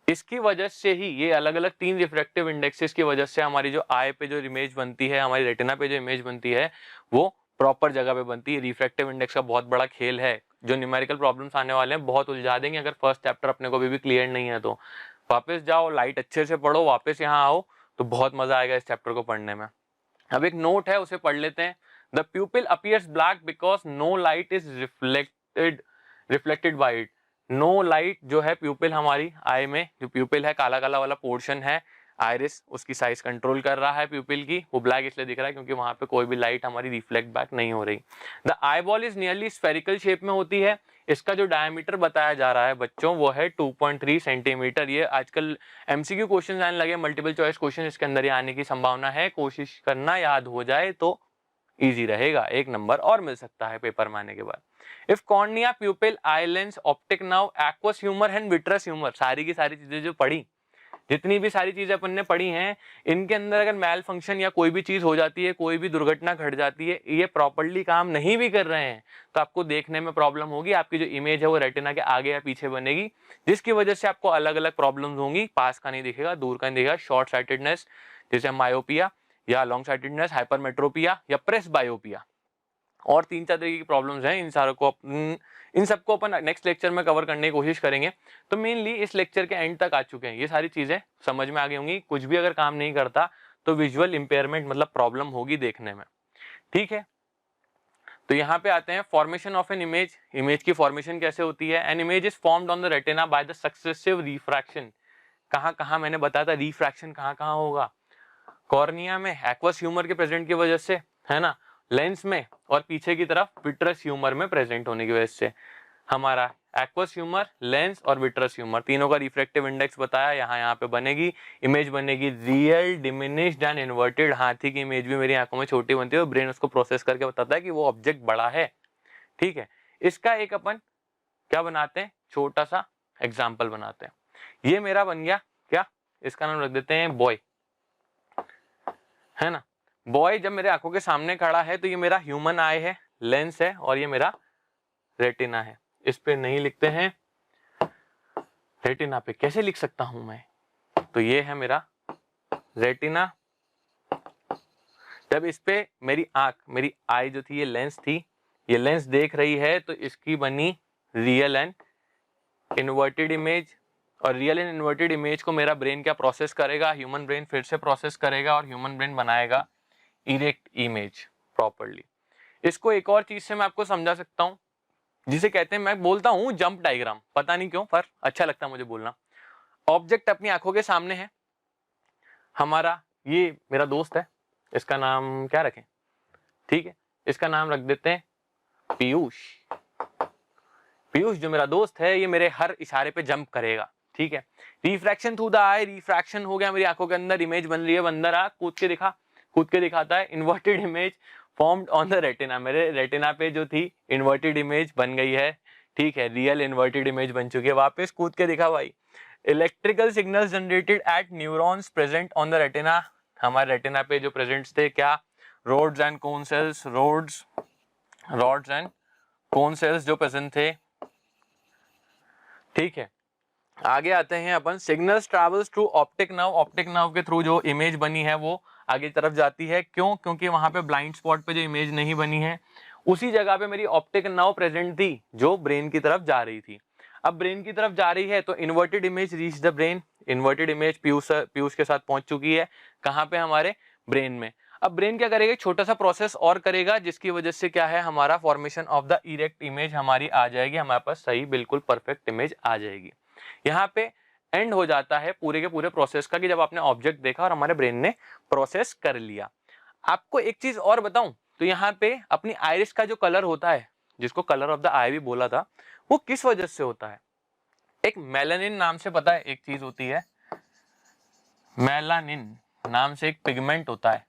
इसकी वजह से ही ये अलग अलग तीन रिफ्रैक्टिव इंडेक्सेस की वजह से हमारी जो आई पे जो इमेज बनती है, हमारी रेटिना पे जो इमेज बनती है, वो प्रॉपर जगह पे बनती है। रिफ्रैक्टिव इंडेक्स का बहुत बड़ा खेल है, जो न्यूमेरिकल प्रॉब्लम्स आने वाले हैं बहुत उलझा देंगे अगर फर्स्ट चैप्टर अपने को भी क्लियर नहीं है तो। वापस जाओ, लाइट अच्छे से पढ़ो, वापस यहाँ आओ तो बहुत मजा आएगा इस चैप्टर को पढ़ने में। अब एक नोट है उसे पढ़ लेते हैं। The pupil appears black because no light is reflected by it. No light जो है प्यूपिल, हमारी आई में जो प्यूपिल है, काला काला वाला पोर्शन है आइरिस, उसकी साइज कंट्रोल कर रहा है प्यूपिल की, वो ब्लैक इसलिए दिख रहा है क्योंकि वहां पे कोई भी लाइट हमारी रिफ्लेक्ट बैक नहीं हो रही। The eye ball is nearly spherical shape में होती है। इसका जो डायमीटर बताया जा रहा है बच्चों वो है 2.3 सेंटीमीटर। ये आजकल एमसीक्यू क्वेश्चन आने लगे, मल्टीपल चॉइस क्वेश्चन इसके अंदर ही आने की संभावना है, कोशिश करना याद हो जाए तो इजी रहेगा, एक नंबर और मिल सकता है पेपर में आने के बाद। If cornea, प्यूपिल, eye lens, optic nerve, aqueous humour and vitreous humour, सारी की सारी चीजें जो पढ़ी, जितनी भी सारी चीजें अपन ने पढ़ी हैं, इनके अंदर अगर मैल फंक्शन या कोई भी चीज हो जाती है, कोई भी दुर्घटना घट जाती है, ये प्रॉपर्ली काम नहीं भी कर रहे हैं तो आपको देखने में प्रॉब्लम होगी। आपकी जो इमेज है वो रेटिना के आगे या पीछे बनेगी, जिसकी वजह से आपको अलग अलग प्रॉब्लम्स होंगी। पास का नहीं दिखेगा, दूर का नहीं दिखेगा, शॉर्ट साइटेडनेस जैसे मायोपिया, या लॉन्ग साइटेडनेस, हाइपरमेट्रोपिया, या प्रेस बायोपिया, और तीन चार तरीके की प्रॉब्लम्स हैं। इन सबको अपन नेक्स्ट लेक्चर में कवर करने की कोशिश करेंगे। तो मेनली इस लेक्चर के एंड तक आ चुके हैं, ये सारी चीजें समझ में आ गई होंगी। कुछ भी अगर काम नहीं करता तो विजुअल इंपेयरमेंट मतलब प्रॉब्लम होगी देखने में, ठीक है। तो यहाँ पे आते हैं formation of an image. Image की फॉर्मेशन कैसे होती है? An image is formed on the retina by the successive refraction. कहाँ कहाँ मैंने बताया था रिफ्रैक्शन कहाँ कहाँ होगा? कॉर्निया में एक्वस ह्यूमर के प्रेजेंट की वजह से, है ना, लेंस में, और पीछे की तरफ विट्रस ह्यूमर में प्रेजेंट होने की वजह से। हमारा एक्वस ह्यूमर, लेंस और विट्रस ह्यूमर तीनों का रिफ्रैक्टिव इंडेक्स बताया, यहाँ पे बनेगी इमेज, बनेगी रियल, डिमिनिश्ड एंड इन्वर्टेड। हाथी की इमेज भी मेरी आंखों में छोटी बनती है, ब्रेन उसको प्रोसेस करके बताता है कि वो ऑब्जेक्ट बड़ा है, ठीक है। इसका एक अपन क्या बनाते हैं, छोटा सा एग्जाम्पल बनाते हैं। ये मेरा बन गया क्या, इसका नाम रख देते हैं बॉय, है ना। बॉय जब मेरे आंखों के सामने खड़ा है तो ये मेरा ह्यूमन आई है, लेंस है, और ये मेरा रेटिना है। इस पे नहीं लिखते हैं, रेटिना पे कैसे लिख सकता हूं मैं? तो ये है मेरा रेटिना। जब इस पे मेरी आंख, मेरी आई जो थी ये लेंस थी, ये लेंस देख रही है तो इसकी बनी रियल एंड इन्वर्टेड इमेज। और रियल एंड इन्वर्टेड इमेज को मेरा ब्रेन क्या प्रोसेस करेगा? ह्यूमन ब्रेन फिर से प्रोसेस करेगा और ह्यूमन ब्रेन बनाएगा इरेक्ट इमेज प्रॉपर्ली। इसको एक और चीज से मैं आपको समझा सकता हूं, जिसे कहते हैं, मैं बोलता हूं जंप डायग्राम, पता नहीं क्यों पर अच्छा लगता है मुझे बोलना। ऑब्जेक्ट अपनी आंखों के सामने है, हमारा ये मेरा दोस्त है, इसका नाम क्या रखें, ठीक है, इसका नाम रख देते हैं पीयूष। पीयूष जो मेरा दोस्त है ये मेरे हर इशारे पे जंप करेगा, ठीक है। Refraction through the I, refraction हो गया मेरी आंखों के अंदर, इमेज बन रही है, बंदर आ कूद के दिखा, कूद के दिखाता है। Inverted image formed on the retina, मेरे रेटिना पे जो थी इन्वर्टेड इमेज बन गई है, ठीक है, रियल इन्वर्टेड इमेज बन चुकी है, वापस कूद के दिखा भाई। Electrical signals generated at neurons present on the retina, हमारे रेटिना पे जो प्रेजेंट थे क्या, rods and cone cells, rods and cone cells जो प्रेजेंट थे, ठीक है। आगे आते हैं अपन, signals travels through optic nerve, optic nerve के थ्रू जो इमेज बनी है वो आगे तरफ जाती है, क्यों, क्योंकि वहां पे ब्लाइंड स्पॉट पे जो इमेज नहीं बनी है उसी जगह पे मेरी ऑप्टिक नर्व प्रेजेंट थी जो ब्रेन की तरफ जा रही थी। अब ब्रेन की तरफ जा रही है तो inverted image reach the brain, inverted image Piyush के साथ पहुंच चुकी है, कहां पे, हमारे ब्रेन में। अब ब्रेन क्या करेगा, छोटा सा प्रोसेस और करेगा जिसकी वजह से क्या है, हमारा formation of the erect image हमारी आ जाएगी, हमारे पास सही बिल्कुल परफेक्ट इमेज आ जाएगी। यहाँ पे एंड हो जाता है पूरे के पूरे प्रोसेस का कि जब आपने ऑब्जेक्ट देखा और हमारे ब्रेन ने प्रोसेस कर लिया। आपको एक चीज और बताऊं तो यहाँ पे अपनी आइरिस का जो कलर होता है, जिसको कलर ऑफ द आई भी बोला था, वो किस वजह से होता है, एक मेलानिन नाम से, पता है एक चीज होती है, मेलानिन नाम से एक पिगमेंट होता है,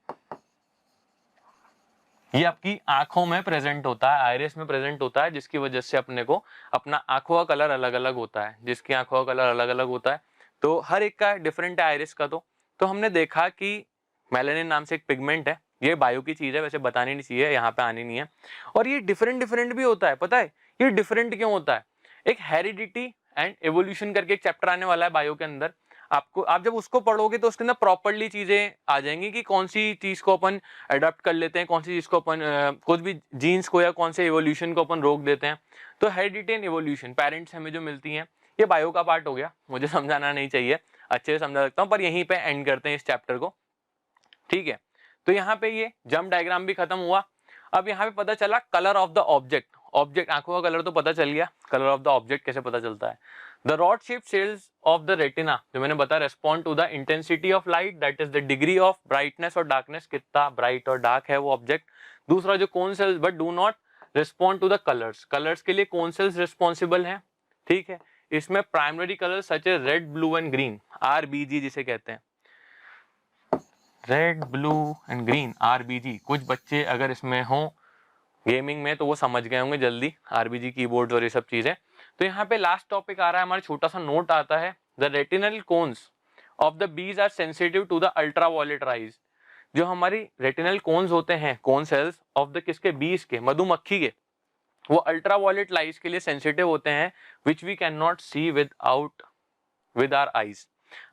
ये आपकी आंखों में प्रेजेंट होता है, आइरिस में प्रेजेंट होता है, जिसकी वजह से अपने को अपना आंखों का कलर अलग अलग होता है, जिसकी आंखों का कलर अलग अलग होता है, तो हर एक का डिफरेंट है आइरिस का। तो हमने देखा कि मेलानिन नाम से एक पिगमेंट है, ये बायो की चीज है, वैसे बतानी नहीं चाहिए, यहाँ पे आनी नहीं है, और ये डिफरेंट भी होता है। पता है ये डिफरेंट क्यों होता है, एक हेरिडिटी एंड एवोल्यूशन करके एक चैप्टर आने वाला है बायो के अंदर, आप जब उसको पढ़ोगे तो उसके अंदर प्रॉपर्ली चीजें आ जाएंगी कि कौन सी चीज को अपन अडॉप्ट कर लेते हैं, कौन सी चीज को अपन कुछ भी जीन्स को या कौन से एवोल्यूशन को अपन रोक देते हैं। तो हेरिडिटी एंड एवोल्यूशन पेरेंट्स हमें जो मिलती हैं, ये बायो का पार्ट हो गया, मुझे समझाना नहीं चाहिए, अच्छे से समझा सकता हूँ, पर यहीं पे एंड करते हैं इस चैप्टर को, ठीक है। तो यहाँ पे ये जंप डायग्राम भी खत्म हुआ। अब यहाँ पे पता चला colour of the object, object आंखों का कलर तो पता चल गया, कलर ऑफ द ऑब्जेक्ट कैसे पता चलता है। The rod shape cells of the retina, जो मैंने बताया, respond to the intensity of light, that is the degree of brightness और डार्कनेस, कितना ब्राइट और डार्क है वो ऑब्जेक्ट। दूसरा जो cone cells but do not respond to the colours, colours के लिए कोन सेल्स रिस्पॉन्सिबल है, ठीक है। इसमें primary colour such a red blue and green, RBG जिसे कहते हैं, red blue and green, RBG। कुछ बच्चे अगर इसमें हों गेमिंग में तो वो समझ गए होंगे जल्दी, RBG कीबोर्ड और ये सब चीजें। तो यहाँ पे लास्ट टॉपिक आ रहा है, हमारा छोटा सा नोट आता है, the retinal cones of the bees are sensitive to the ultraviolet rays. जो हमारी रेटिनल कोन्स होते हैं, कोन सेल्स ऑफ द किसके, बीज के, मधुमक्खी के, वो अल्ट्रावायलेट लाइट के लिए सेंसिटिव होते हैं, which we can not see with our eyes.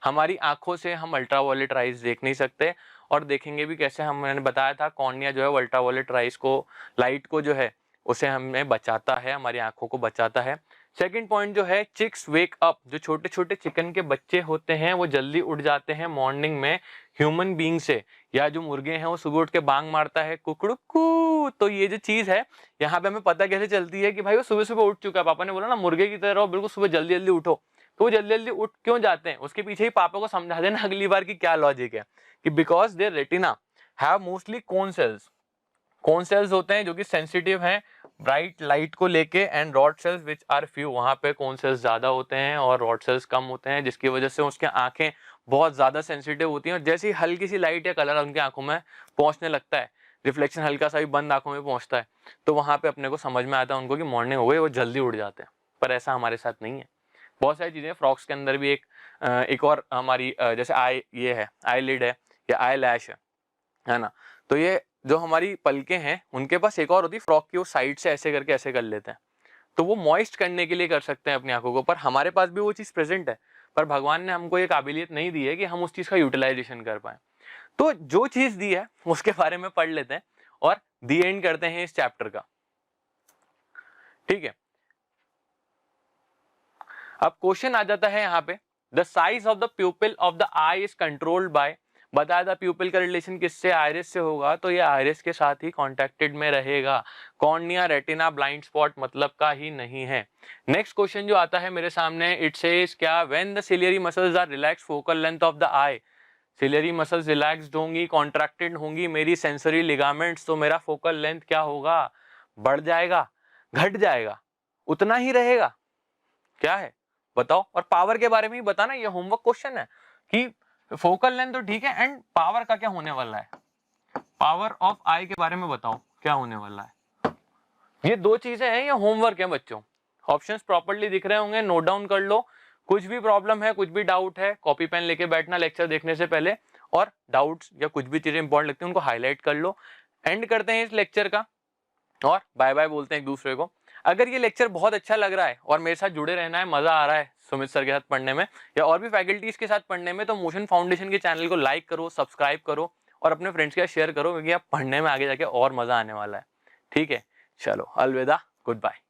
हमारी आंखों से हम अल्ट्रावायलेट राइज देख नहीं सकते, और देखेंगे भी कैसे, मैंने बताया था कॉर्निया जो है वो अल्ट्रावायलेट राइज को, लाइट को जो है उसे हमें बचाता है, हमारी आंखों को बचाता है। सेकंड पॉइंट जो है, चिक्स वेक अप, जो छोटे छोटे चिकन के बच्चे होते हैं वो जल्दी उठ जाते हैं मॉर्निंग में ह्यूमन बीइंग से, या जो मुर्गे हैं वो सुबह उठ के बांग मारता है कुकड़ुकू। तो ये जो चीज है यहाँ पे हमें पता कैसे चलती है कि भाई वो सुबह सुबह उठ चुका है, पापा ने बोला ना मुर्गे की तरह बिल्कुल सुबह जल्दी जल्दी उठो, तो वो जल्दी जल्दी उठ क्यों जाते हैं, उसके पीछे ही पापा को समझा देना अगली बार की क्या लॉजिक है, कि because their retina have mostly cone cells, cone cells होते हैं जो कि सेंसिटिव हैं ब्राइट लाइट को लेके, and rod cells which are few, वहां पे कोन सेल्स ज्यादा होते हैं और रॉड सेल्स कम होते हैं, जिसकी वजह से उसके आंखें बहुत ज्यादा सेंसिटिव होती हैं, और जैसे ही हल्की सी लाइट या कलर उनकी आंखों में पहुंचने लगता है, रिफ्लेक्शन हल्का सा भी बंद आंखों में पहुंचता है, तो वहां पे अपने को समझ में आता है उनको कि मॉर्निंग हो गई, वो जल्दी उठ जाते हैं। पर ऐसा हमारे साथ नहीं है, बहुत सारी चीजें, फ्रॉक्स के अंदर भी एक और हमारी जैसे आई, ये है आई लिड है या आई लैश है ना, तो ये जो हमारी पलकें हैं उनके पास एक और होती है फ्रॉक की, वो साइड से ऐसे करके ऐसे कर लेते हैं, तो वो मॉइस्ट करने के लिए कर सकते हैं अपनी आंखों को, पर हमारे पास भी वो चीज प्रेजेंट है, पर भगवान ने हमको ये काबिलियत नहीं दी है कि हम उस चीज का यूटिलाइजेशन कर पाए। तो जो चीज दी है उसके बारे में पढ़ लेते हैं और दी एंड करते हैं इस चैप्टर का, ठीक है। अब क्वेश्चन आ जाता है यहाँ पे, the size of the प्यूपिल of the I is controlled by, बताया था प्यूपिल का रिलेशन किससे, आइरिस से होगा, तो ये आइरिस के साथ ही कॉन्टेक्टेड में रहेगा, कॉर्निया, रेटिना, ब्लाइंड स्पॉट मतलब का ही नहीं है। नेक्स्ट क्वेश्चन जो आता है मेरे सामने, इट सेज क्या, when the ciliary muscles are relax focal length of the eye, ciliary muscles relaxed होंगी, कॉन्ट्रैक्टेड होंगी, मेरी सेंसरी लिगामेंट्स, तो मेरा फोकल लेंथ क्या होगा, बढ़ जाएगा, घट जाएगा, उतना ही रहेगा, क्या है बताओ। और पावर के बारे में ही बताना, ये होमवर्क क्वेश्चन है कि फोकल लेंथ तो ठीक है, एंड पावर का क्या होने वाला है, पावर ऑफ आई के बारे में बताओ क्या होने वाला है। ये दो चीजें हैं, ये होमवर्क है बच्चों। ऑप्शंस प्रॉपर्ली दिख रहे होंगे, नोट डाउन कर लो। कुछ भी प्रॉब्लम है, कुछ भी डाउट है, कॉपी पेन लेके बैठना लेक्चर देखने से पहले, और डाउट्स या कुछ भी चीजें इंपॉर्टेंट लगती है उनको हाईलाइट कर लो। एंड करते हैं इस लेक्चर का और बाय बाय बोलते हैं एक दूसरे को। अगर ये लेक्चर बहुत अच्छा लग रहा है और मेरे साथ जुड़े रहना है, मजा आ रहा है सुमित सर के साथ पढ़ने में या और भी फैकल्टीज के साथ पढ़ने में, तो मोशन फाउंडेशन के चैनल को लाइक करो, सब्सक्राइब करो और अपने फ्रेंड्स के साथ शेयर करो, क्योंकि आप पढ़ने में आगे जाके और मजा आने वाला है। ठीक है, चलो अलविदा, गुड बाय।